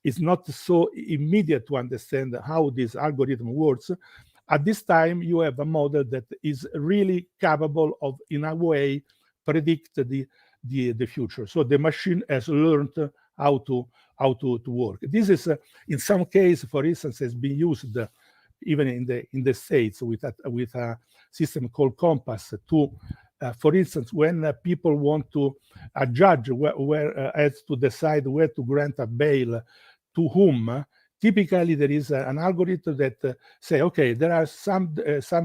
it's not so immediate to understand how this algorithm works. At this time, you have a model that is really capable of, in a way, predict the future. So the machine has learned how to work. This is, in some cases, for instance, has been used even in the States with a system called Compass to, for instance, when people want to, a judge has to decide where to grant a bail to whom. Typically, there is an algorithm that say, okay, there are some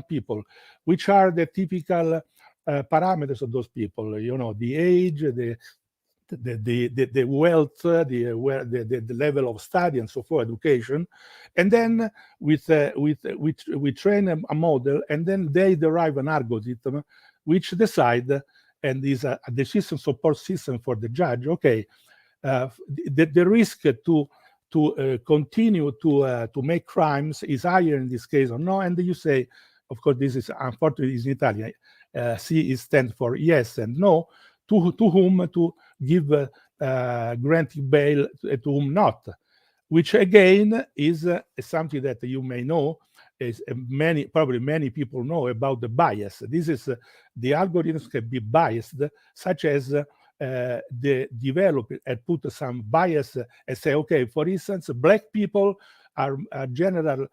people, which are the typical parameters of those people. The age, the wealth, the level of study, and so forth, education, and then we train a model, and then they derive an algorithm which decide, and is a decision support system for the judge. Okay, the risk to continue to make crimes is higher in this case or no, and you say, of course, this is unfortunately is in Italian. C is stand for yes and no. To whom to give granting bail, to whom not, which again is something that you may know. Is probably many people know about the bias. This is the algorithms can be biased, such as the developer had put some bias and say, okay, for instance, black people are general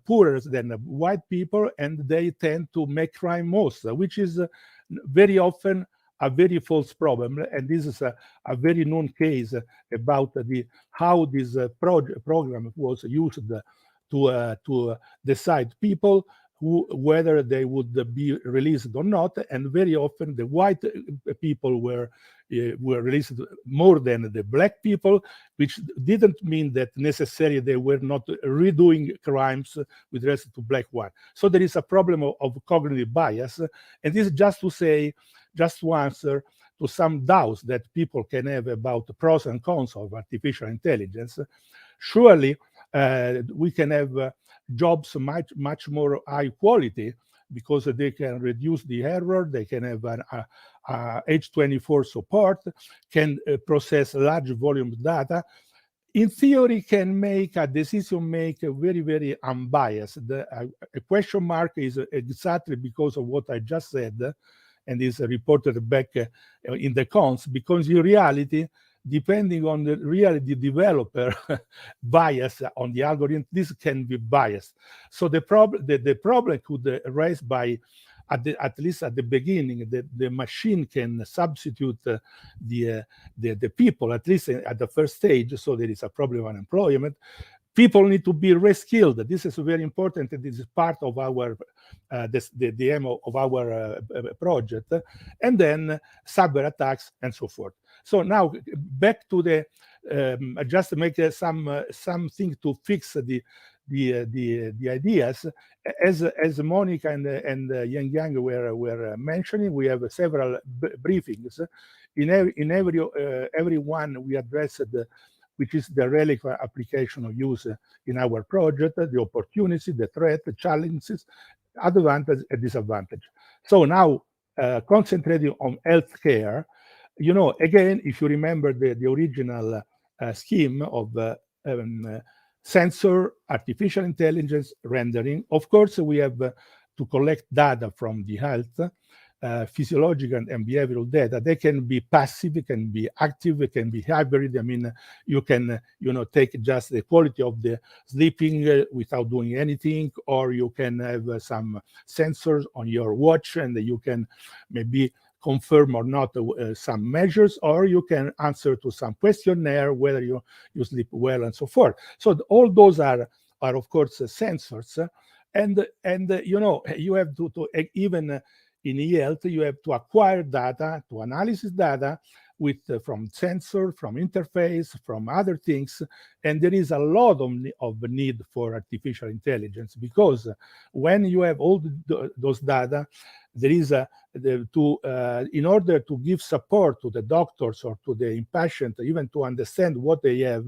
poorer than white people, and they tend to make crime most, which is very often a very false problem. And this is a very known case about how this program was used to decide people whether they would be released or not, and very often the white people were released more than the black people, which didn't mean that necessarily they were not redoing crimes with respect to black one. So there is a problem of cognitive bias, and this is just to answer to some doubts that people can have about the pros and cons of artificial intelligence. Surely we can have jobs much more high quality because they can reduce the error, they can have an H24 support, can process large volume of data. In theory, can make a decision very, very unbiased. A question mark is exactly because of what I just said, and is reported back in the cons, because in reality, depending on the developer bias on the algorithm, this can be biased. So the problem could arise by, at least at the beginning, the machine can substitute the people, at least at the first stage. So there is a problem of unemployment. People need to be reskilled. This is very important, and this is part of our the aim of our project. And then cyber attacks and so forth. So now back to the just to make something to fix the ideas. As Monika and Jingyang were mentioning, we have several briefings. In every one we addressed which is the relevant application of use in our project, the opportunity, the threat, the challenges, advantage and disadvantage. So now concentrating on healthcare, again, if you remember the original scheme of sensor, artificial intelligence, rendering, of course, we have to collect data from the health, physiological and behavioral data. They can be passive, it can be active, it can be hybrid. I mean, you can, take just the quality of the sleeping without doing anything, or you can have some sensors on your watch and you can maybe confirm or not some measures, or you can answer to some questionnaire whether you sleep well and so forth. So all those are of course sensors, and you have to even in e-health, you have to acquire data, to analyze data from sensor, from interface, from other things, and there is a lot of need for artificial intelligence, because when you have all those data, there is in order to give support to the doctors or to the patient, even to understand what they have,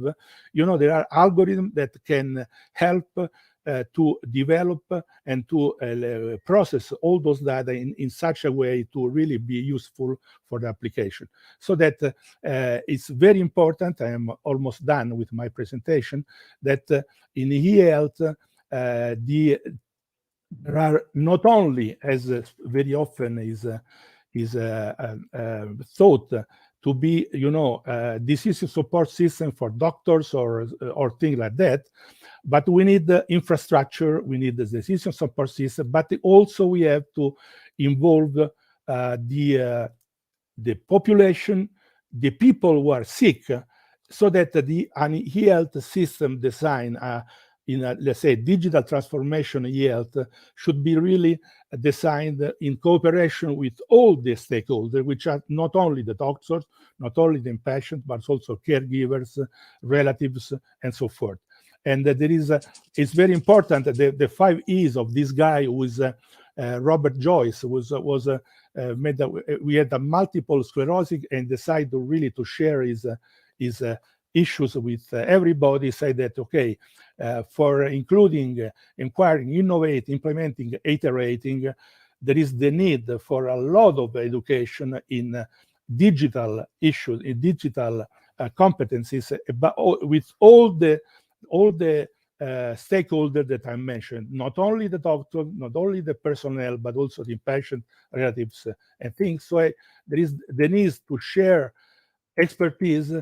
there are algorithms that can help to develop and to process all those data in such a way to really be useful for the application. So that it's very important, I am almost done with my presentation, that in e-health, there are not only, as very often is thought, to be, disease support system for doctors or things like that, but we need the infrastructure, we need the decision support system, but also we have to involve the population, the people who are sick, so that the e-health system design in a, let's say, digital transformation e-health should be really designed in cooperation with all the stakeholders, which are not only the doctors, not only the patient, but also caregivers, relatives, and so forth. And it's very important that the 5 E's of this guy who is Robert Joyce we had a multiple sclerosis and decided to share his issues with everybody, say that, okay, for including, inquiring, innovate, implementing, iterating, there is the need for a lot of education in digital issues, in digital competencies, with all the stakeholders that I mentioned, not only the doctor, not only the personnel, but also the patient, relatives, and things. So there is the need to share expertise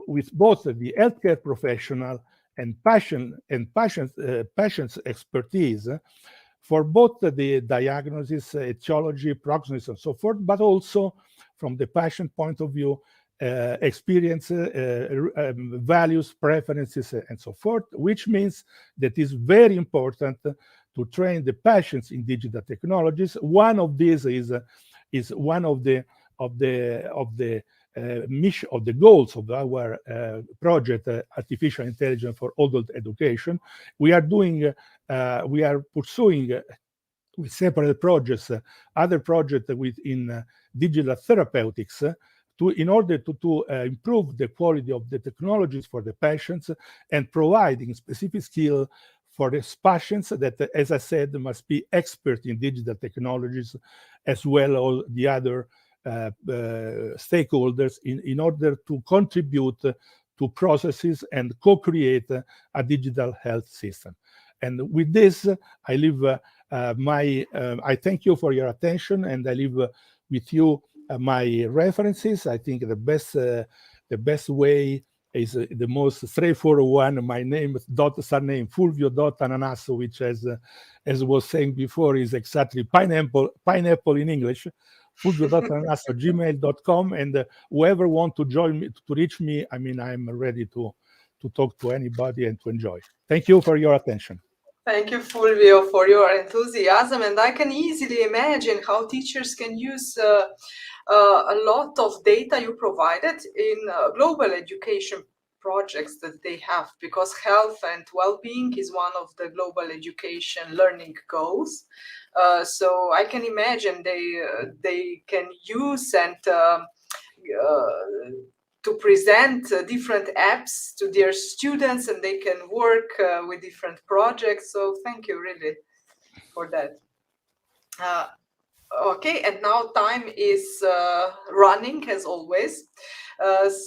with both the healthcare professional and patient's expertise for both the diagnosis, etiology, prognosis, and so forth, but also from the patient point of view, experience, values, preferences, and so forth, which means that it's very important to train the patients in digital technologies. One of these is one of the mission of the goals of our project, artificial intelligence for adult education. We are pursuing with separate projects, other projects within digital therapeutics, in order to improve the quality of the technologies for the patients and providing specific skill for the patients that, as I said, must be expert in digital technologies, as well as the other stakeholders in order to contribute to processes and co-create a digital health system. And with this, I leave I thank you for your attention, and I leave with you my references. I think the best way is the most straightforward one. My name, surname, Fulvio Ananasso, which as was saying before, is exactly pineapple in English. Fulvio.ananasso@gmail.com, and whoever want to join me, to reach me, I mean, I'm ready to talk to anybody and to enjoy. Thank you for your attention. Thank you, Fulvio, for your enthusiasm. And I can easily imagine how teachers can use a lot of data you provided in global education projects that they have, because health and well-being is one of the global education learning goals. So I can imagine they can use and to present different apps to their students, and they can work with different projects. So thank you really for that. Okay, and now time is running as always.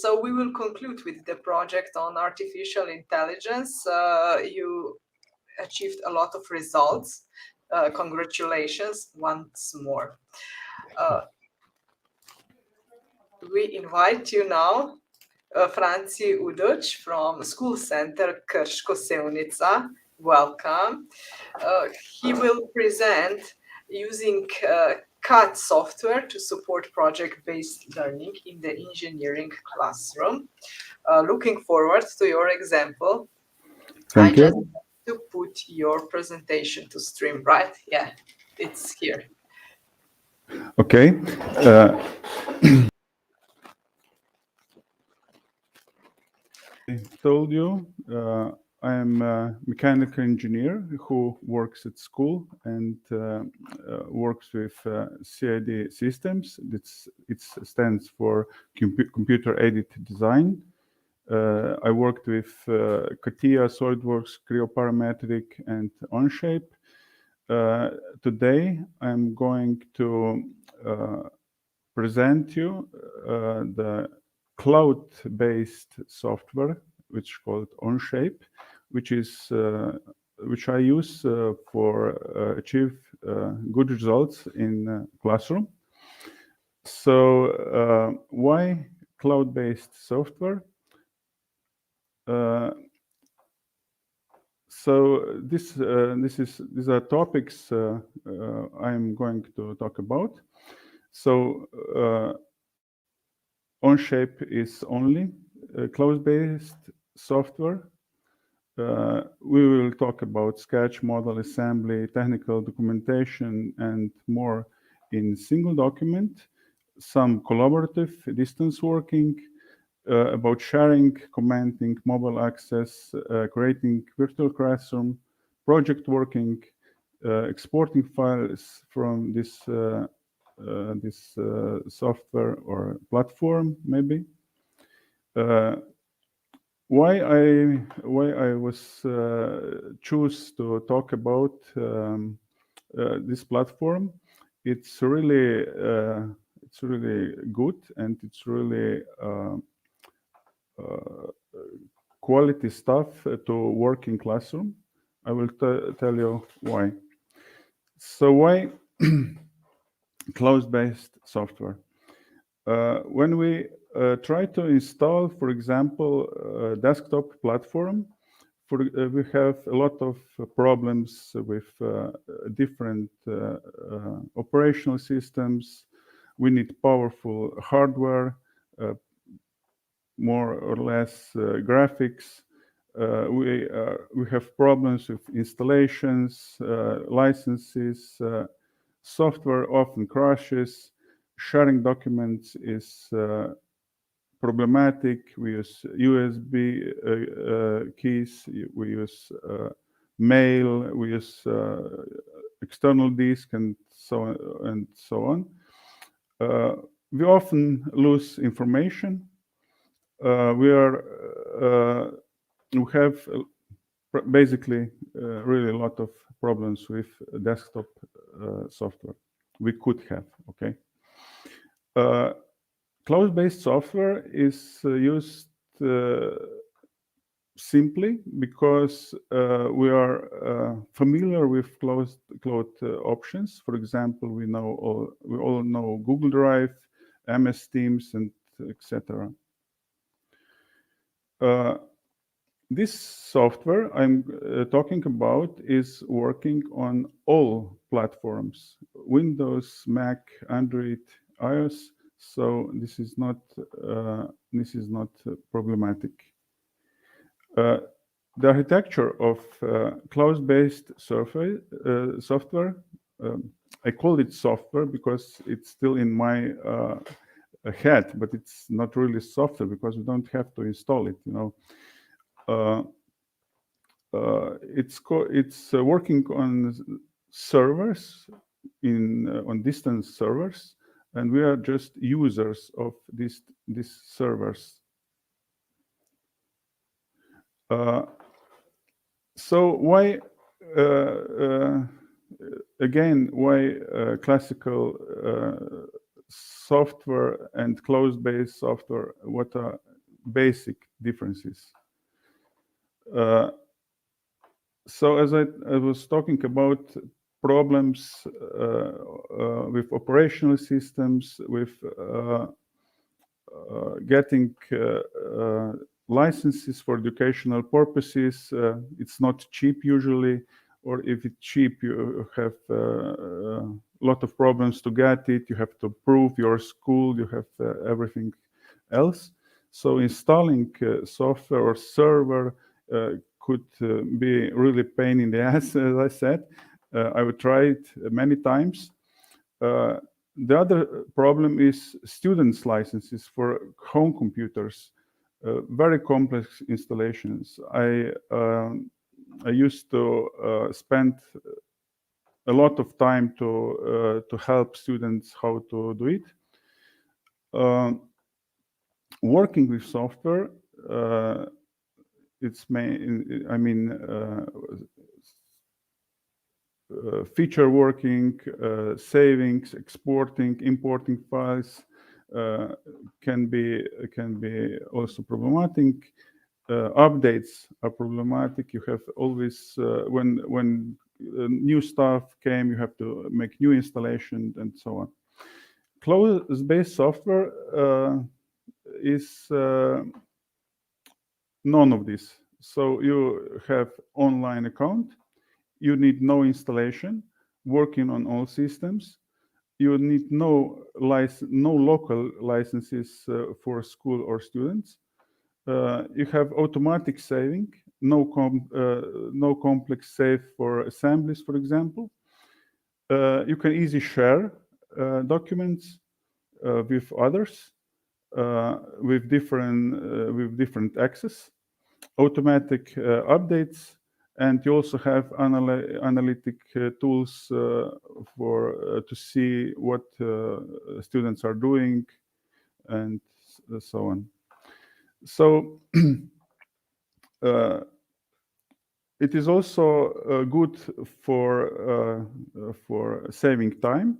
So we will conclude with the project on artificial intelligence. You achieved a lot of results. Congratulations once more. We invite you now, Franci Uduč from School Center Krško-Sevnica. Welcome. He will present using CAD software to support project-based learning in the engineering classroom. Looking forward to your example. Thank you. Just have to put your presentation to stream, right? Yeah, it's here. Okay. I told you I am a mechanical engineer who works at school and works with CAD systems. It stands for computer-aided design. I worked with CATIA, SolidWorks, Creo Parametric, and Onshape. Today, I'm going to present you the cloud-based software, which is called Onshape, which I use for achieve good results in classroom. So why cloud-based software? So these are topics I'm going to talk about. So Onshape is only cloud-based software. We will talk about sketch, model, assembly, technical documentation, and more in single document. Some collaborative distance working, about sharing, commenting, mobile access, creating virtual classroom, project working, exporting files from this software or platform, maybe. Why I was choose to talk about this platform? It's really good, and it's really quality stuff to work in classroom. I will tell you why. So why cloud-based software? When we try to install, for example, a desktop platform, we have a lot of problems with different operational systems. We need powerful hardware, more or less graphics. we have problems with installations, licenses, software often crashes, sharing documents is problematic. We use USB keys, we use mail, we use external disk, and so on. We often lose information. We have basically really a lot of problems with desktop software. We could have, okay. Cloud-based software is used simply because we are familiar with cloud options. For example, we all know Google Drive, MS Teams, and etc. This software I'm talking about is working on all platforms: Windows, Mac, Android, iOS. So this is not problematic. The architecture of cloud-based software, I call it software because it's still in my head, but it's not really software because we don't have to install it. It's working on servers, on distance servers, and we are just users of these servers. So why, again, why classical software and cloud-based software? What are basic differences? So as I was talking about problems with operational systems, with getting licenses for educational purposes, it's not cheap usually, or if it's cheap, you have a lot of problems to get it. You have to prove your school, you have everything else. So installing software or server could be really pain in the ass, as I said. I would try it many times. The other problem is students' licenses for home computers, very complex installations. I used to spend a lot of time to help students how to do it. Working with software, it's feature working, savings, exporting, importing files can be also problematic. Updates are problematic. You have always when new stuff came, you have to make new installation and so on. Cloud-based software is none of this. So you have online account. You need no installation, working on all systems. You need no local licenses for school or students. You have automatic saving, no complex save for assemblies, for example. You can easily share documents with others with different access, automatic updates. And you also have analytic tools to see what students are doing and so on. So it is also good for saving time.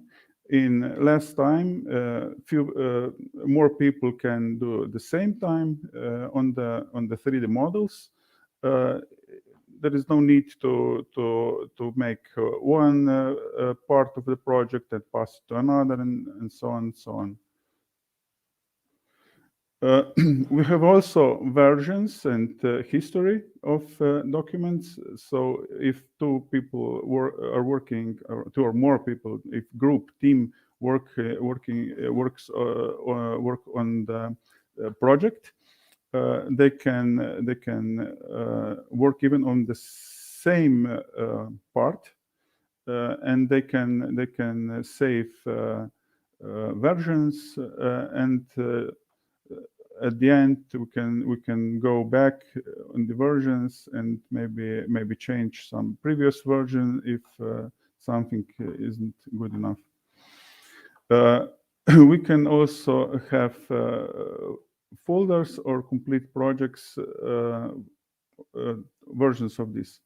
In less time, more people can do the same time on the 3D models. There is no need to make one part of the project and pass it to another, and so on and so on. We have also versions and history of documents. So if two people are working, or two or more people, if group team works on the project, they can work even on the same part, and they can save versions, and at the end we can go back on the versions and maybe change some previous version if something isn't good enough. We can also have folders or complete projects versions of this.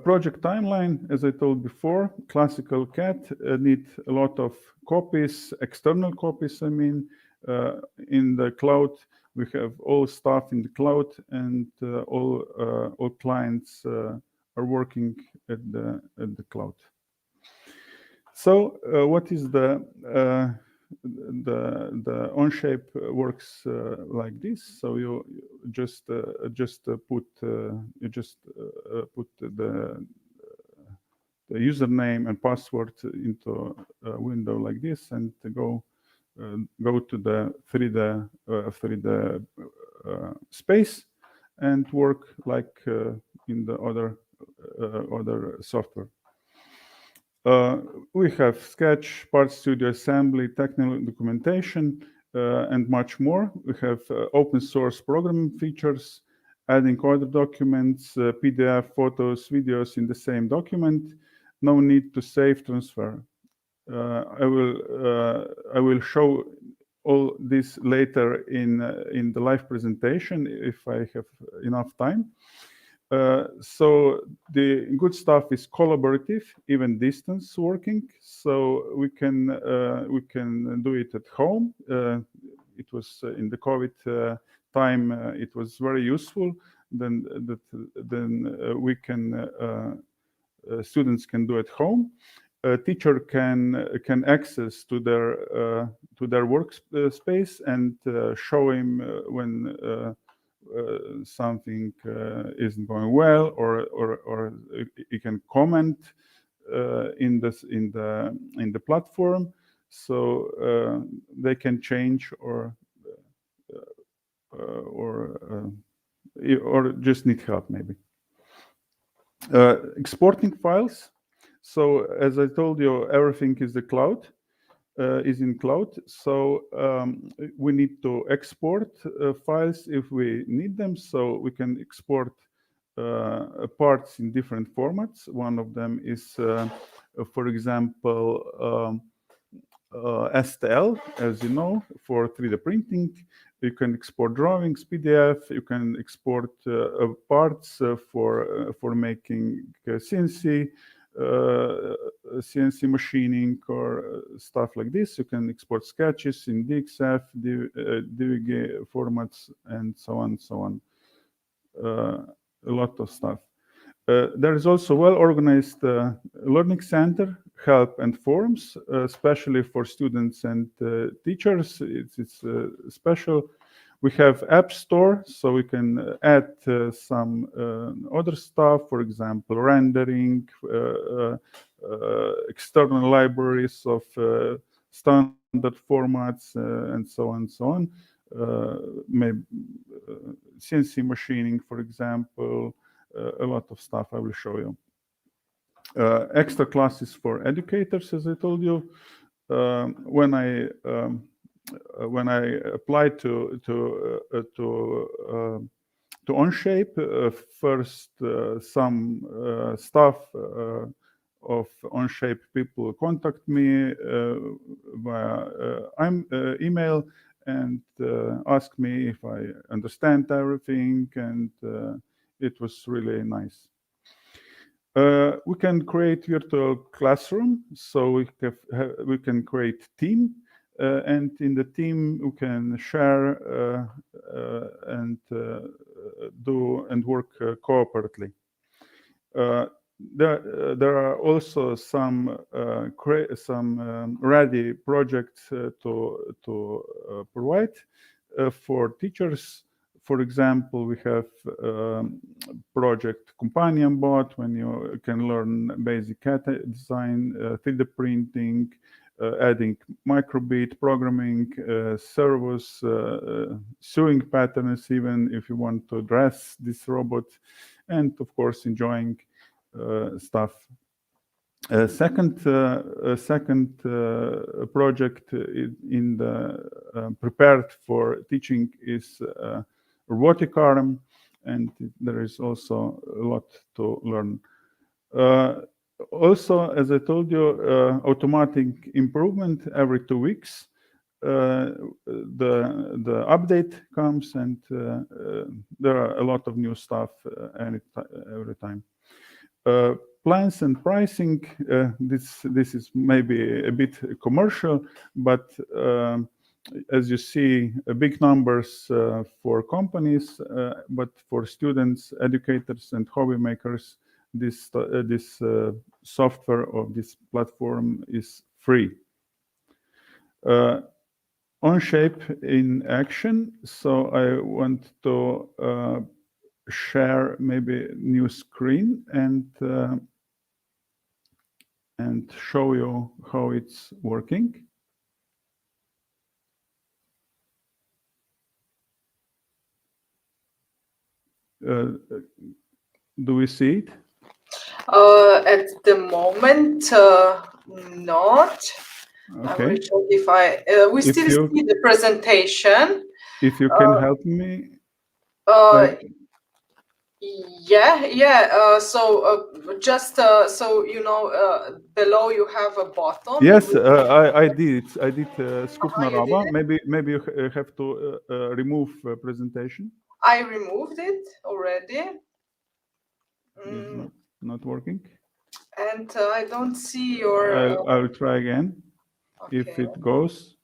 Project timeline, as I told before, classical CAT need a lot of copies, external copies, I mean. In the cloud, we have all stuff in the cloud, and all clients are working at the cloud. So what is the Onshape works like this. So you just put the username and password into a window like this, and go to the 3D space and work like in the other software. We have Sketch, Part Studio, Assembly, technical documentation, and much more. We have open source programming features, adding other documents, PDF, photos, videos in the same document. No need to save transfer. I will show all this later in the live presentation if I have enough time. So the good stuff is collaborative, even distance working. So we can do it at home. It was in the COVID time. It was very useful. Then we can students can do at home. A teacher can access to their workspace and show him when something isn't going well, or you can comment in the platform, so they can change or just need help maybe. Exporting files. So as I told you, everything is the cloud. Is in cloud, so we need to export files if we need them. So we can export parts in different formats. One of them is, for example, STL, as you know, for 3D printing. You can export drawings, PDF. You can export parts for making CNC machining or stuff like this. You can export sketches in DXF, DVG formats, and so on, so on. A lot of stuff. There is also well-organized learning center, help and forums, especially for students and teachers. It's special. We have App Store, so we can add some other stuff, for example, rendering, external libraries of standard formats, and so on and so on. Maybe CNC machining, for example, a lot of stuff I will show you. Extra classes for educators, as I told you. When I applied to Onshape, first some staff of Onshape people contact me via email and ask me if I understand everything, and it was really nice. We can create virtual classroom, so we can create team, and in the team we can share and do and work cooperatively. There are also some ready projects to provide for teachers. For example, we have project Companion Bot, when you can learn basic CAD design, 3D printing, adding micro:bit programming, servos, sewing patterns, even if you want to dress this robot, and of course enjoying stuff. Second project in the prepared for teaching is robotic arm, and there is also a lot to learn. Also, as I told you, automatic improvement every 2 weeks. The update comes, and there are a lot of new stuff every time. Plans and pricing. This is maybe a bit commercial, but as you see, big numbers for companies, but for students, educators, and hobby makers, this software of this platform is free. OnShape in action. So I want to share maybe new screen and show you how it's working. Do we see it? At the moment, not. Okay. I will check if we still see the presentation. If you can help me. Yeah. So just so you know, below you have a button. Yes, I did Skup naraba. Maybe you have to remove presentation. I removed it already. It's not working. And I don't see your. I'll try again. Okay. If it goes.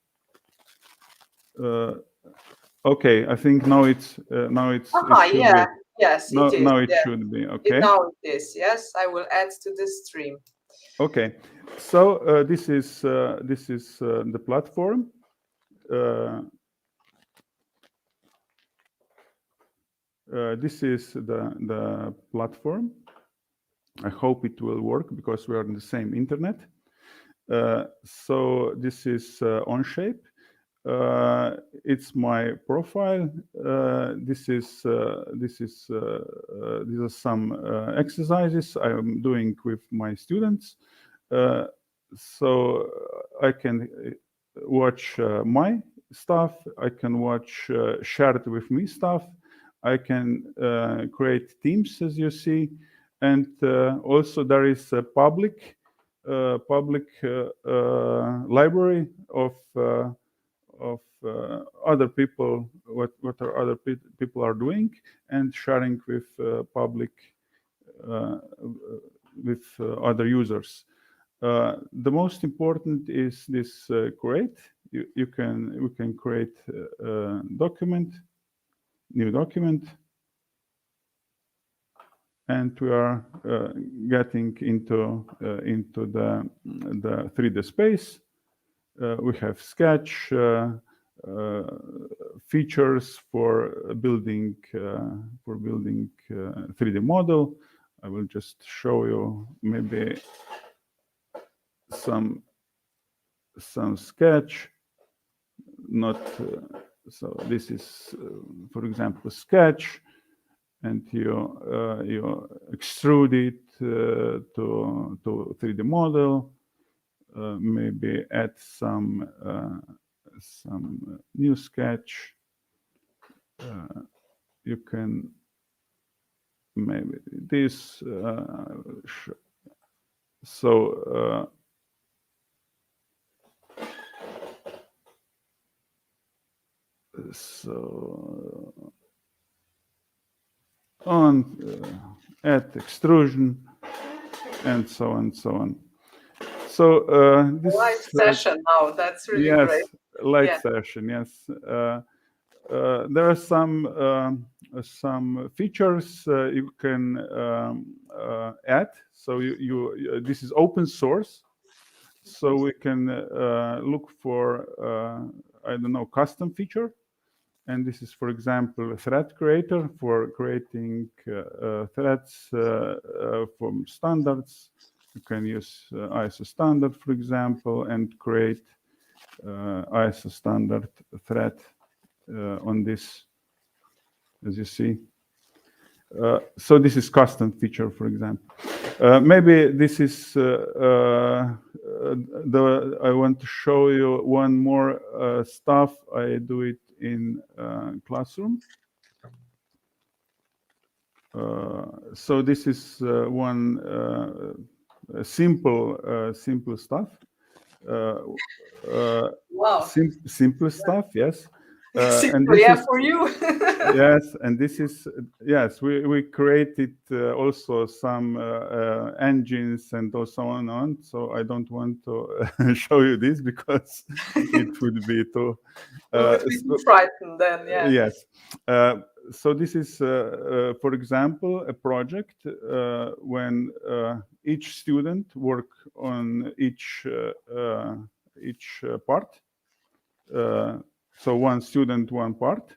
Okay, I think now it's yeah. Yes, now, it is. Now it should be okay. Now it is. Yes, I will add to the stream. Okay, so this is the platform. This is the platform. I hope it will work because we are on the same internet. So this is OnShape. It's my profile. These are some exercises I am doing with my students. So I can watch my stuff. I can watch shared with me stuff. I can create teams, as you see, and also there is a public library of other people, what other people are doing, and sharing with public with other users. The most important is this create. We can create a document, new document, and we are getting into the 3D space. We have sketch features for building 3D model. I will just show you maybe some sketch. Not so. This is, for example, sketch, and you extrude it to 3D model. Maybe add some new sketch. You can maybe this. So on add extrusion, and so on. So this live session now. That's really great. Live session. Yes, there are some features you can add. So you this is open source, so we can look for I don't know, custom feature. And this is, for example, a thread creator for creating threads from standards You can use ISO standard, for example, and create ISO standard thread on this, as you see. So this is custom feature, for example. Maybe this is I want to show you one more stuff. I do it in classroom. So this is one simple stuff. Wow. Simple stuff, yes. And this is, for you. Yes, and this is, yes, we created also some engines and so on. So I don't want to show you this because it would be too frightened then, yeah. Yes. So this is, for example, a project when each student work on each part. So one student, one part.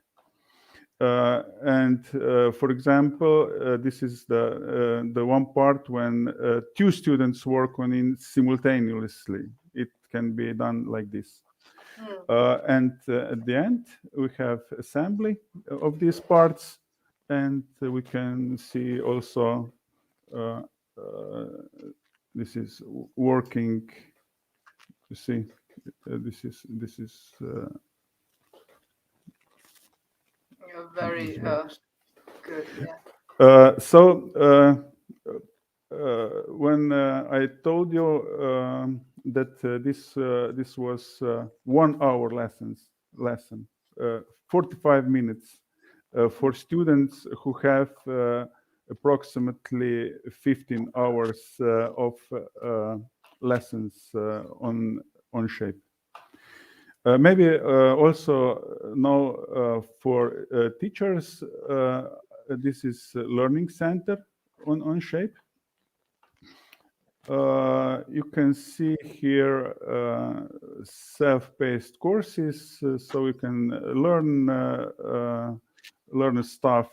And for example, this is the one part when two students work on it simultaneously. It can be done like this. And at the end, we have assembly of these parts, and we can see also this is working. You see, this is very good. Yeah. So when I told you that this was 1 hour lesson, 45 minutes for students who have approximately 15 hours of lessons on Shape. Maybe also now for teachers, this is Learning Center on Shape. You can see here self-paced courses, so you can learn stuff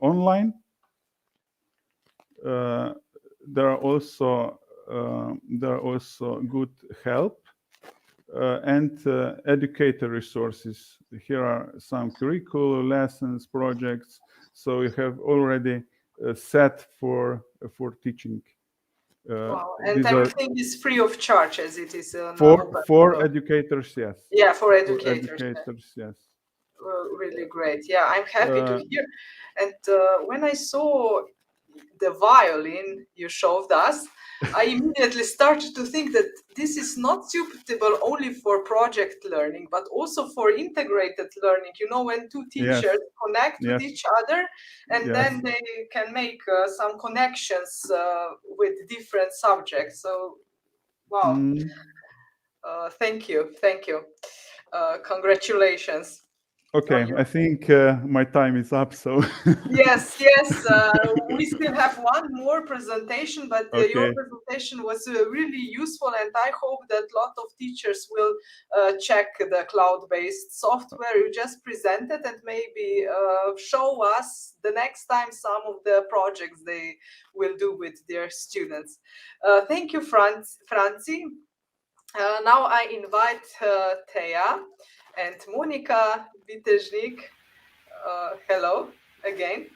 online. There are also good help and educator resources. Here are some curricular lessons, projects. So you have already set for teaching. Wow. And everything is free of charge, as it is for educators, yes. Yeah, for educators. For educators, yes. Really great. Yeah, I'm happy to hear. And when I saw the violin you showed us, I immediately started to think that this is not suitable only for project learning, but also for integrated learning. You know, when two teachers connect with each other, and then they can make some connections with different subjects. So, wow. Thank you. Congratulations. Okay, I think my time is up, so... Yes, we still have one more presentation, but your presentation was really useful, and I hope that a lot of teachers will check the cloud-based software you just presented and maybe show us the next time some of the projects they will do with their students. Thank you, Franci. Now I invite Teja and Monika, Bitežnik. Hello again.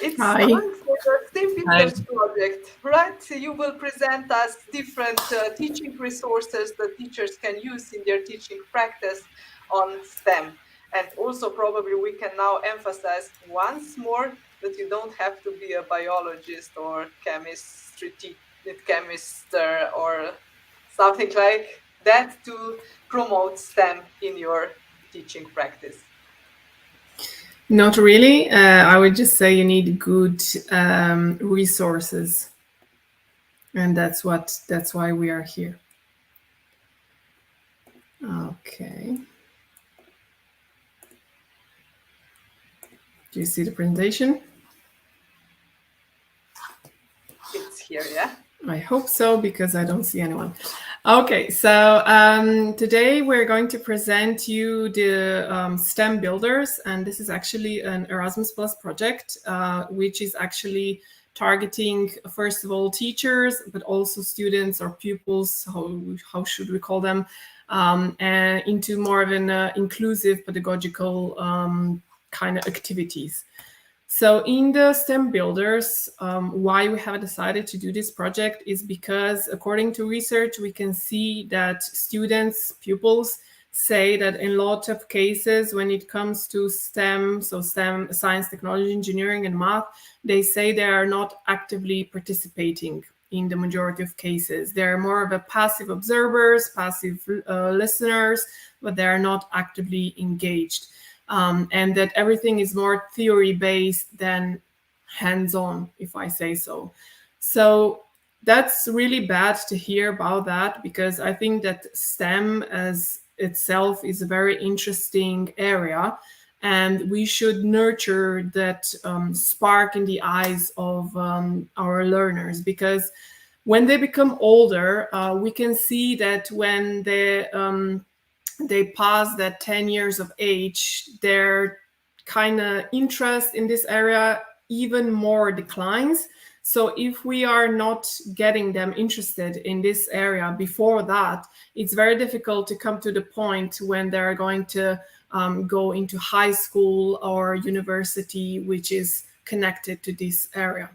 It's time for the STEAMBUILDERS project, right? You will present us different teaching resources that teachers can use in their teaching practice on STEM. And also probably we can now emphasize once more that you don't have to be a biologist or chemist or something like that to promote STEM in your teaching practice. Not really. I would just say you need good resources, and that's why we are here. Okay. Do you see the presentation? It's here, yeah. I hope so, because I don't see anyone. Okay, so today we're going to present you the STEAMBUILDERS, and this is actually an Erasmus Plus project, which is actually targeting, first of all, teachers, but also students or pupils, how should we call them, and into more of an inclusive pedagogical kind of activities. So in the STEM Builders, why we have decided to do this project is because according to research, we can see that students, pupils, say that in a lot of cases when it comes to STEM, so STEM, science, technology, engineering, and math, they say they are not actively participating in the majority of cases. They're more of a passive observers, passive listeners, but they are not actively engaged. And that everything is more theory-based than hands-on, if I say so. So that's really bad to hear about that, because I think that STEM as itself is a very interesting area, and we should nurture that spark in the eyes of our learners, because when they become older, we can see that when they pass that 10 years of age, their kind of interest in this area even more declines. So if we are not getting them interested in this area before that, it's very difficult to come to the point when they're going to go into high school or university, which is connected to this area.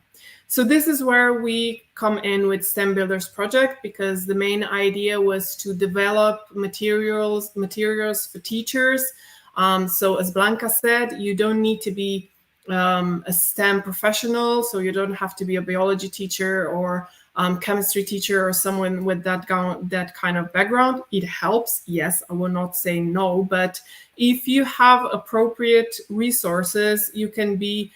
So this is where we come in with STEM Builders project, because the main idea was to develop materials for teachers. So as Blanca said, you don't need to be a STEM professional, so you don't have to be a biology teacher or chemistry teacher or someone with that kind of background. It helps, yes, I will not say no, but if you have appropriate resources, you can be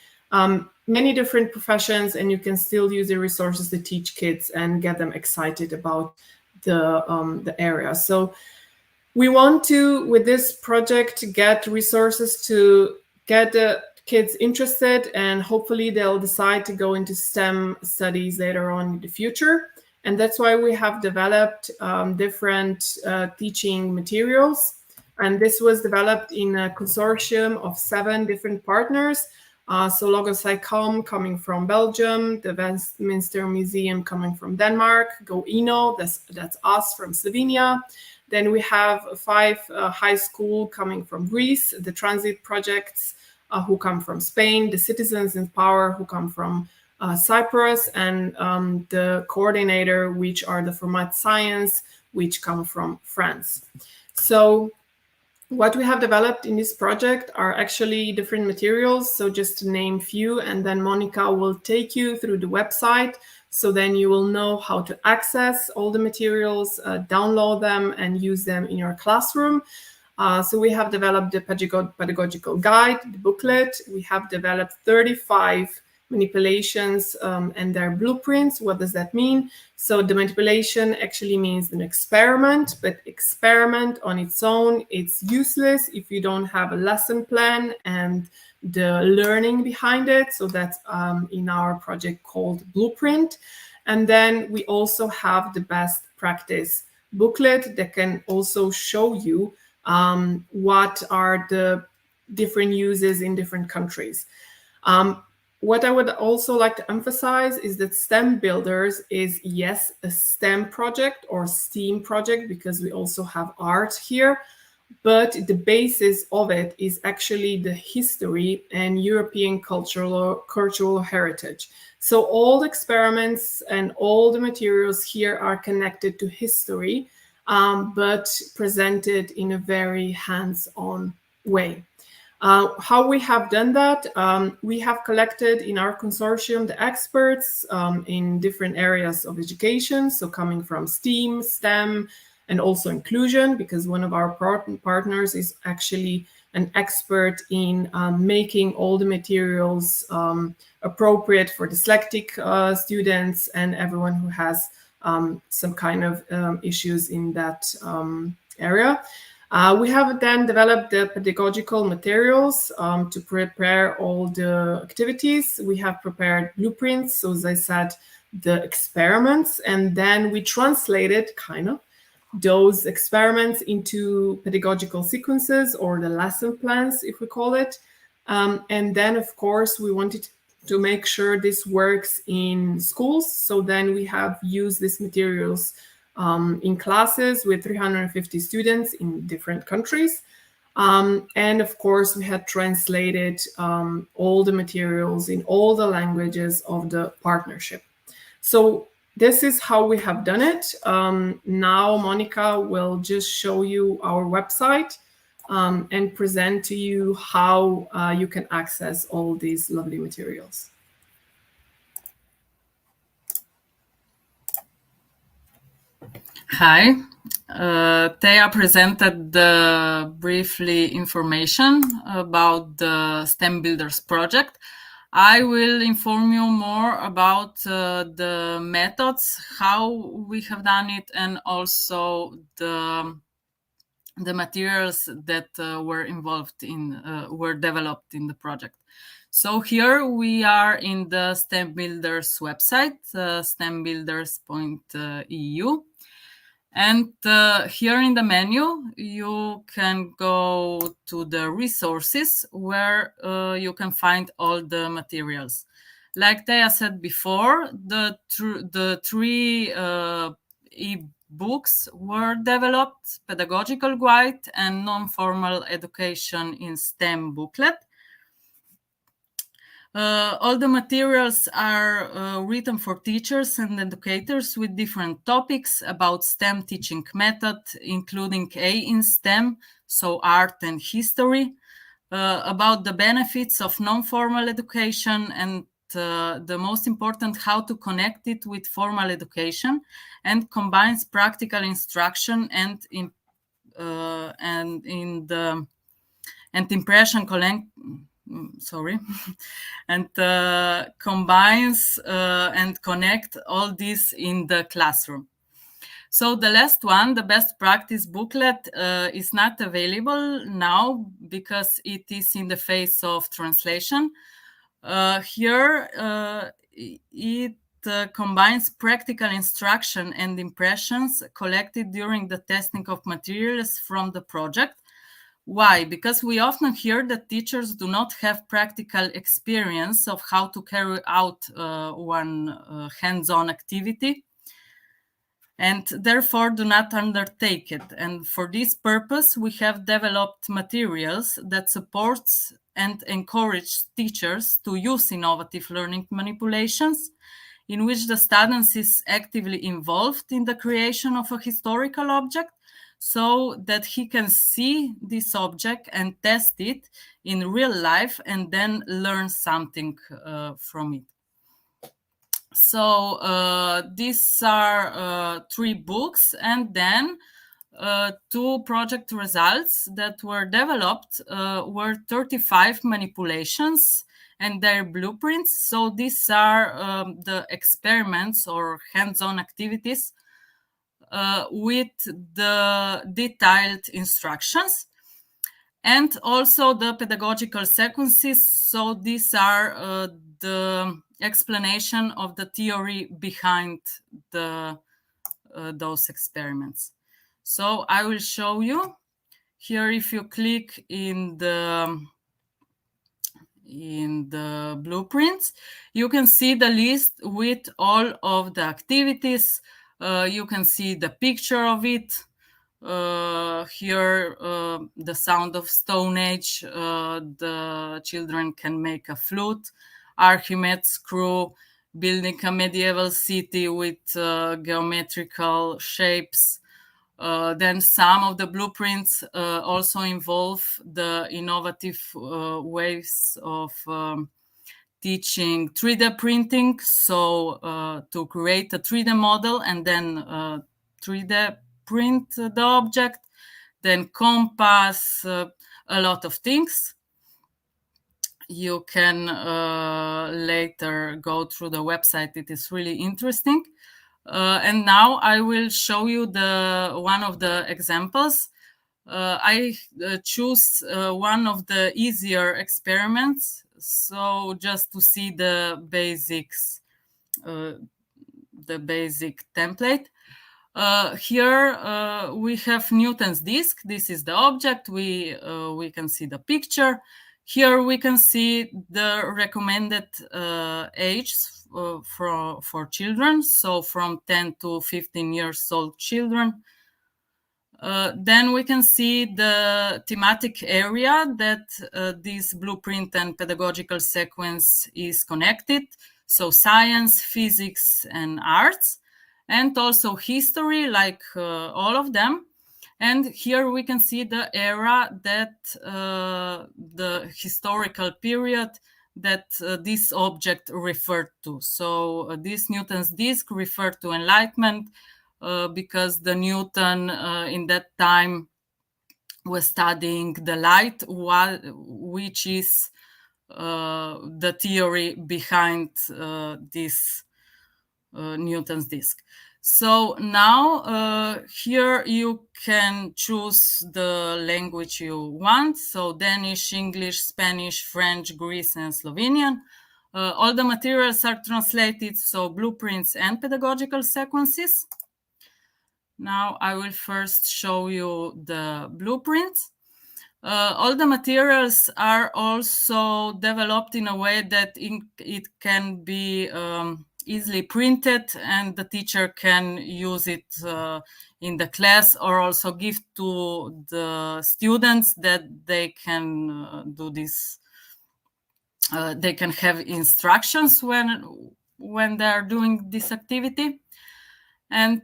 many different professions, and you can still use the resources to teach kids and get them excited about the area. So we want to, with this project, get resources to get the kids interested, and hopefully they'll decide to go into STEM studies later on in the future. And that's why we have developed different teaching materials. And this was developed in a consortium of 7 different partners. So Logos.com coming from Belgium, the Westminster Museum coming from Denmark, GoInno, that's us from Slovenia. Then we have 5 high school coming from Greece, the Transit Projects who come from Spain, the Citizens in Power who come from Cyprus, and the coordinator, which are the Format Science, which come from France. So what we have developed in this project are actually different materials. So just to name few, and then Monika will take you through the website. So then you will know how to access all the materials, download them, and use them in your classroom. So we have developed the pedagogical guide, the booklet. We have developed 35 manipulations and their blueprints. What does that mean? So the manipulation actually means an experiment, but experiment on its own, it's useless if you don't have a lesson plan and the learning behind it. So that's in our project called Blueprint. And then we also have the best practice booklet that can also show you what are the different uses in different countries. What I would also like to emphasize is that STEM Builders is, yes, a STEM project or STEAM project, because we also have art here, but the basis of it is actually the history and European cultural heritage. So all the experiments and all the materials here are connected to history, but presented in a very hands-on way. How we have done that, we have collected in our consortium the experts in different areas of education, so coming from STEAM, STEM, and also inclusion, because one of our partners is actually an expert in making all the materials appropriate for dyslexic students and everyone who has some kind of issues in that area. We have then developed the pedagogical materials to prepare all the activities. We have prepared blueprints, so as I said, the experiments, and then we translated kind of those experiments into pedagogical sequences or the lesson plans, if we call it. And then, of course, we wanted to make sure this works in schools. So then we have used these materials in classes with 350 students in different countries. And of course, we had translated all the materials in all the languages of the partnership. So this is how we have done it. Now Monika will just show you our website and present to you how you can access all these lovely materials. Hi, Teja presented briefly information about the STEM Builders project. I will inform you more about the methods, how we have done it, and also the materials that were involved in, were developed in the project. So here we are in the STEM Builders website, stembuilders.eu. And here in the menu, you can go to the resources where you can find all the materials. Like Teja said before, the three e-books were developed: Pedagogical Guide and Non-Formal Education in STEM booklet. All the materials are written for teachers and educators with different topics about STEM teaching method, including A in STEM, so art and history, about the benefits of non-formal education, and the most important, how to connect it with formal education, and combines practical instruction and impression and combines and connect all this in the classroom. So the last one, the best practice booklet, is not available now because it is in the phase of translation. Here it combines practical instruction and impressions collected during the testing of materials from the project. Why? Because we often hear that teachers do not have practical experience of how to carry out one hands-on activity, and therefore do not undertake it. And for this purpose, we have developed materials that supports and encourage teachers to use innovative learning manipulations, in which the student is actively involved in the creation of a historical object, so that he can see this object and test it in real life and then learn something from it. So these are 3 books, and then 2 project results that were developed were 35 manipulations and their blueprints. So these are the experiments or hands-on activities with the detailed instructions, and also the pedagogical sequences. So these are the explanation of the theory behind those experiments. So I will show you here. If you click in the blueprints, you can see the list with all of the activities. You can see the picture of it. Here, the sound of Stone Age. The children can make a flute. Archimedes' crew building a medieval city with geometrical shapes. Then some of the blueprints also involve the innovative ways of teaching 3D printing, so to create a 3D model and then 3D print the object, then compass, a lot of things. You can later go through the website. It is really interesting. And now I will show you one of the examples. I choose one of the easier experiments, so just to see the basics, the basic template. Here we have Newton's disk. This is the object. We can see the picture. Here we can see the recommended age for children, so from 10 to 15 years old children. Then we can see the thematic area that this blueprint and pedagogical sequence is connected. So science, physics, and arts, and also history, like all of them. And here we can see the era that the historical period that this object referred to. So this Newton's disk referred to Enlightenment because the Newton in that time was studying the light, which is the theory behind this Newton's disk. So now here you can choose the language you want. So Danish, English, Spanish, French, Greek, and Slovenian. All the materials are translated, so blueprints and pedagogical sequences. Now I will first show you the blueprints. All the materials are also developed in a way that it can be easily printed, and the teacher can use it in the class, or also give to the students that they can do this. They can have instructions when they are doing this activity. And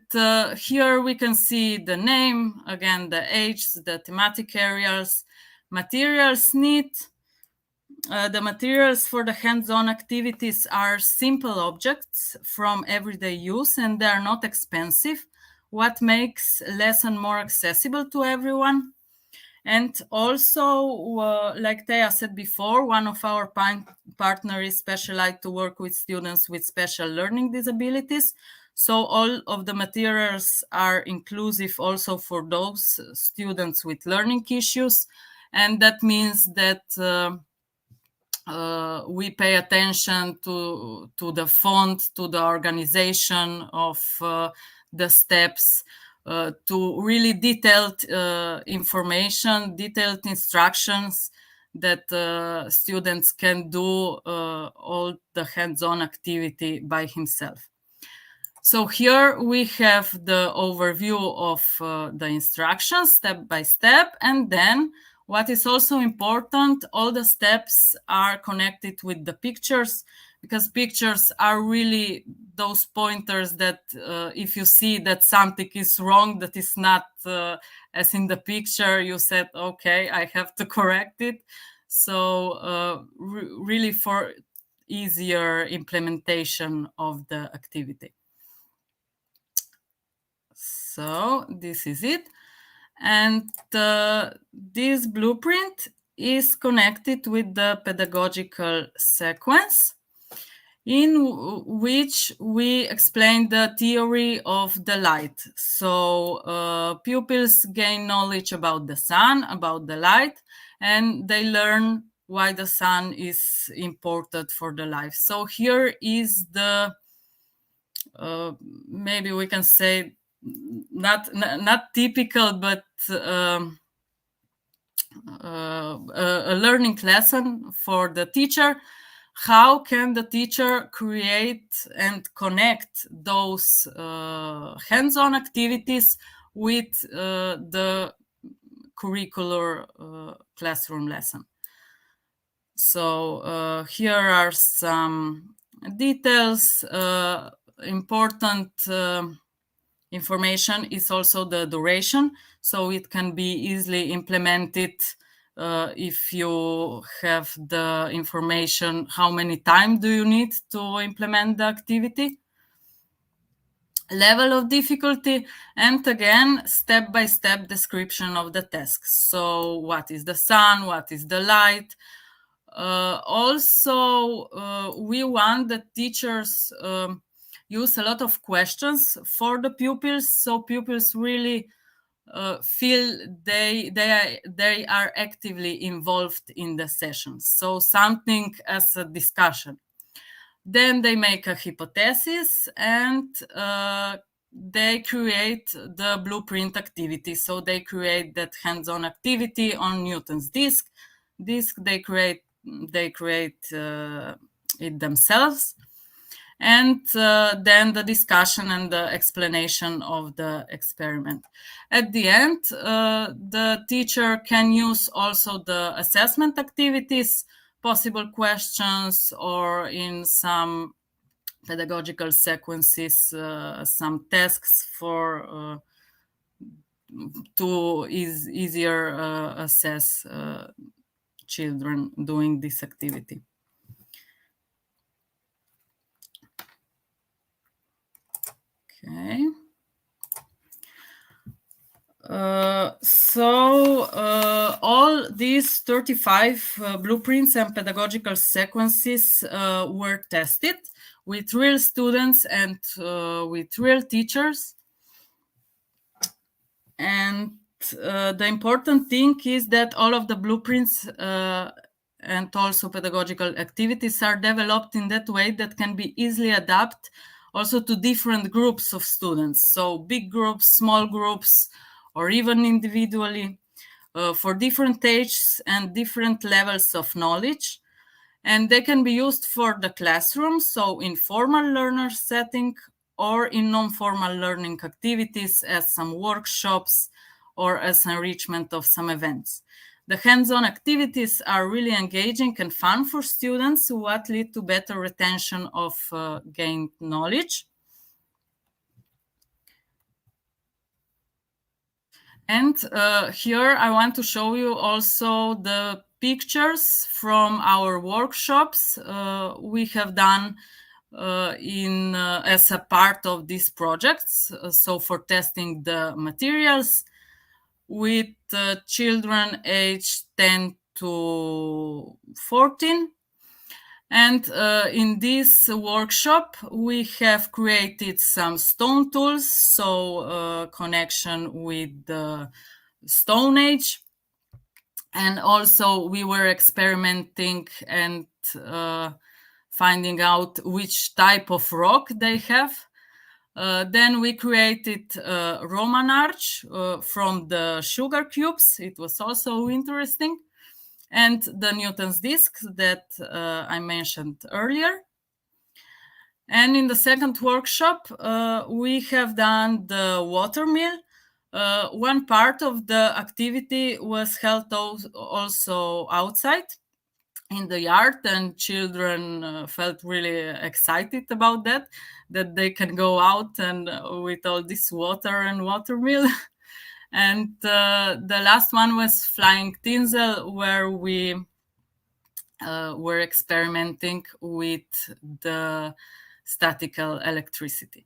here we can see the name, again, the age, the thematic areas, materials need. The materials for the hands-on activities are simple objects from everyday use, and they are not expensive, what makes lesson more accessible to everyone. And also, like Teja said before, one of our partners is specialized to work with students with special learning disabilities. So all of the materials are inclusive also for those students with learning issues. And that means that we pay attention to the font, to the organization of the steps, to really detailed information, detailed instructions that students can do all the hands-on activity by himself. So here we have the overview of the instructions step by step, and then what is also important, all the steps are connected with the pictures, because pictures are really those pointers that if you see that something is wrong, that is not as in the picture, you said, okay, I have to correct it. So really for easier implementation of the activity. So this is it. And this blueprint is connected with the pedagogical sequence, in which we explain the theory of the light. So pupils gain knowledge about the sun, about the light, and they learn why the sun is important for the life. So here is the, maybe we can say, not typical, but a learning lesson for the teacher. How can the teacher create and connect those hands-on activities with the curricular classroom lesson? So here are some details. Important information is also the duration, so it can be easily implemented if you have the information, how many time do you need to implement the activity. Level of difficulty, and again, step-by-step description of the tasks. So what is the sun, what is the light? Also, we want the teachers use a lot of questions for the pupils, so pupils really feel they are actively involved in the sessions. So something as a discussion. Then they make a hypothesis, and they create the blueprint activity. So they create that hands-on activity on Newton's disk. disk. They create it themselves. And then the discussion and the explanation of the experiment. At the end, the teacher can use also the assessment activities, possible questions, or in some pedagogical sequences, some tasks for to easier assess children doing this activity. Okay. All these 35 blueprints and pedagogical sequences were tested with real students and with real teachers. And the important thing is that all of the blueprints and also pedagogical activities are developed in that way that can be easily adapted also to different groups of students. So big groups, small groups, or even individually for different ages and different levels of knowledge. And they can be used for the classroom, so in formal learner setting or in non-formal learning activities as some workshops or as enrichment of some events. The hands-on activities are really engaging and fun for students, what lead to better retention of gained knowledge. And here I want to show you also the pictures from our workshops we have done as a part of these projects. So for testing the materials with children aged 10 to 14. And in this workshop, we have created some stone tools, so connection with the Stone Age. And also we were experimenting and finding out which type of rock they have. Then we created Roman arch from the sugar cubes. It was also interesting. And the Newton's disk that I mentioned earlier. And in the second workshop, we have done the water mill. One part of the activity was held also outside in the yard, and children felt really excited about that they can go out and with all this water and water mill. And the last one was flying tinsel, where we were experimenting with the statical electricity.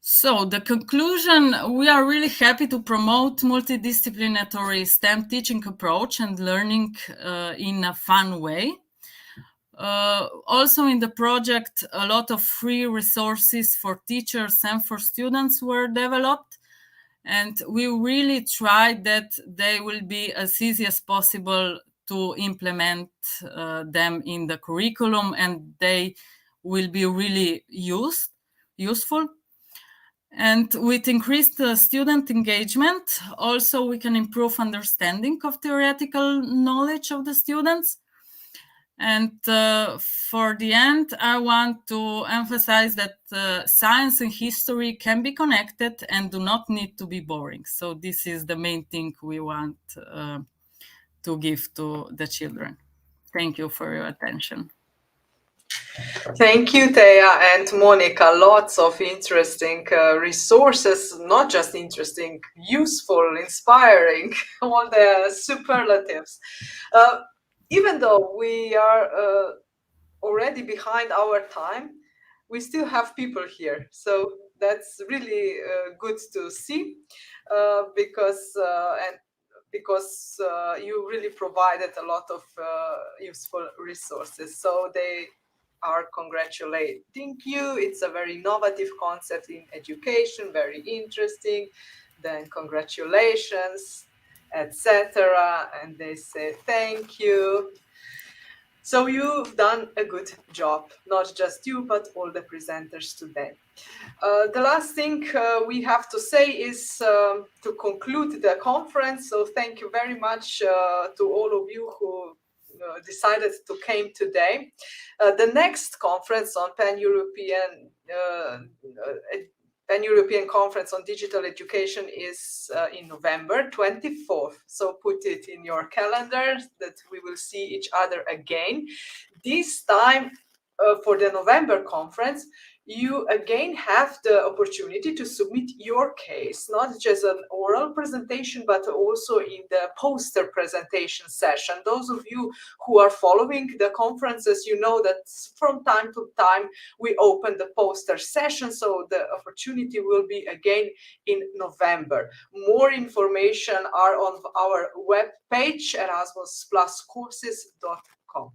So the conclusion, we are really happy to promote multidisciplinary STEM teaching approach and learning in a fun way. Also in the project, a lot of free resources for teachers and for students were developed. And we really tried that they will be as easy as possible to implement them in the curriculum, and they will be really useful. And with increased student engagement, also we can improve understanding of theoretical knowledge of the students. And for the end, I want to emphasize that science and history can be connected and do not need to be boring. So this is the main thing we want to give to the children. Thank you for your attention. Thank you, Teja and Monika. Lots of interesting resources, not just interesting, useful, inspiring, all the superlatives. Even though we are already behind our time, we still have people here. So that's really good to see because you really provided a lot of useful resources. So they are congratulating you. It's a very innovative concept in education, very interesting. Then congratulations, etc. And they say thank you. So you've done a good job, not just you, but all the presenters today. The last thing we have to say is to conclude the conference. So thank you very much to all of you who decided to came today. The next conference on Pan-European Conference on Digital Education is in November 24th. So put it in your calendar that we will see each other again. This time for the November conference, you again have the opportunity to submit your case, not just an oral presentation, but also in the poster presentation session. Those of you who are following the conferences, you know that from time to time we open the poster session, so the opportunity will be again in November. More information are on our webpage, erasmuspluscourses.com.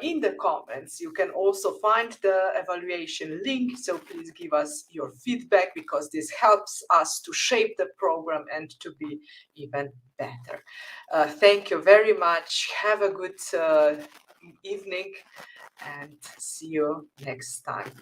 In the comments, you can also find the evaluation link, so please give us your feedback because this helps us to shape the program and to be even better. Thank you very much. Have a good evening and see you next time.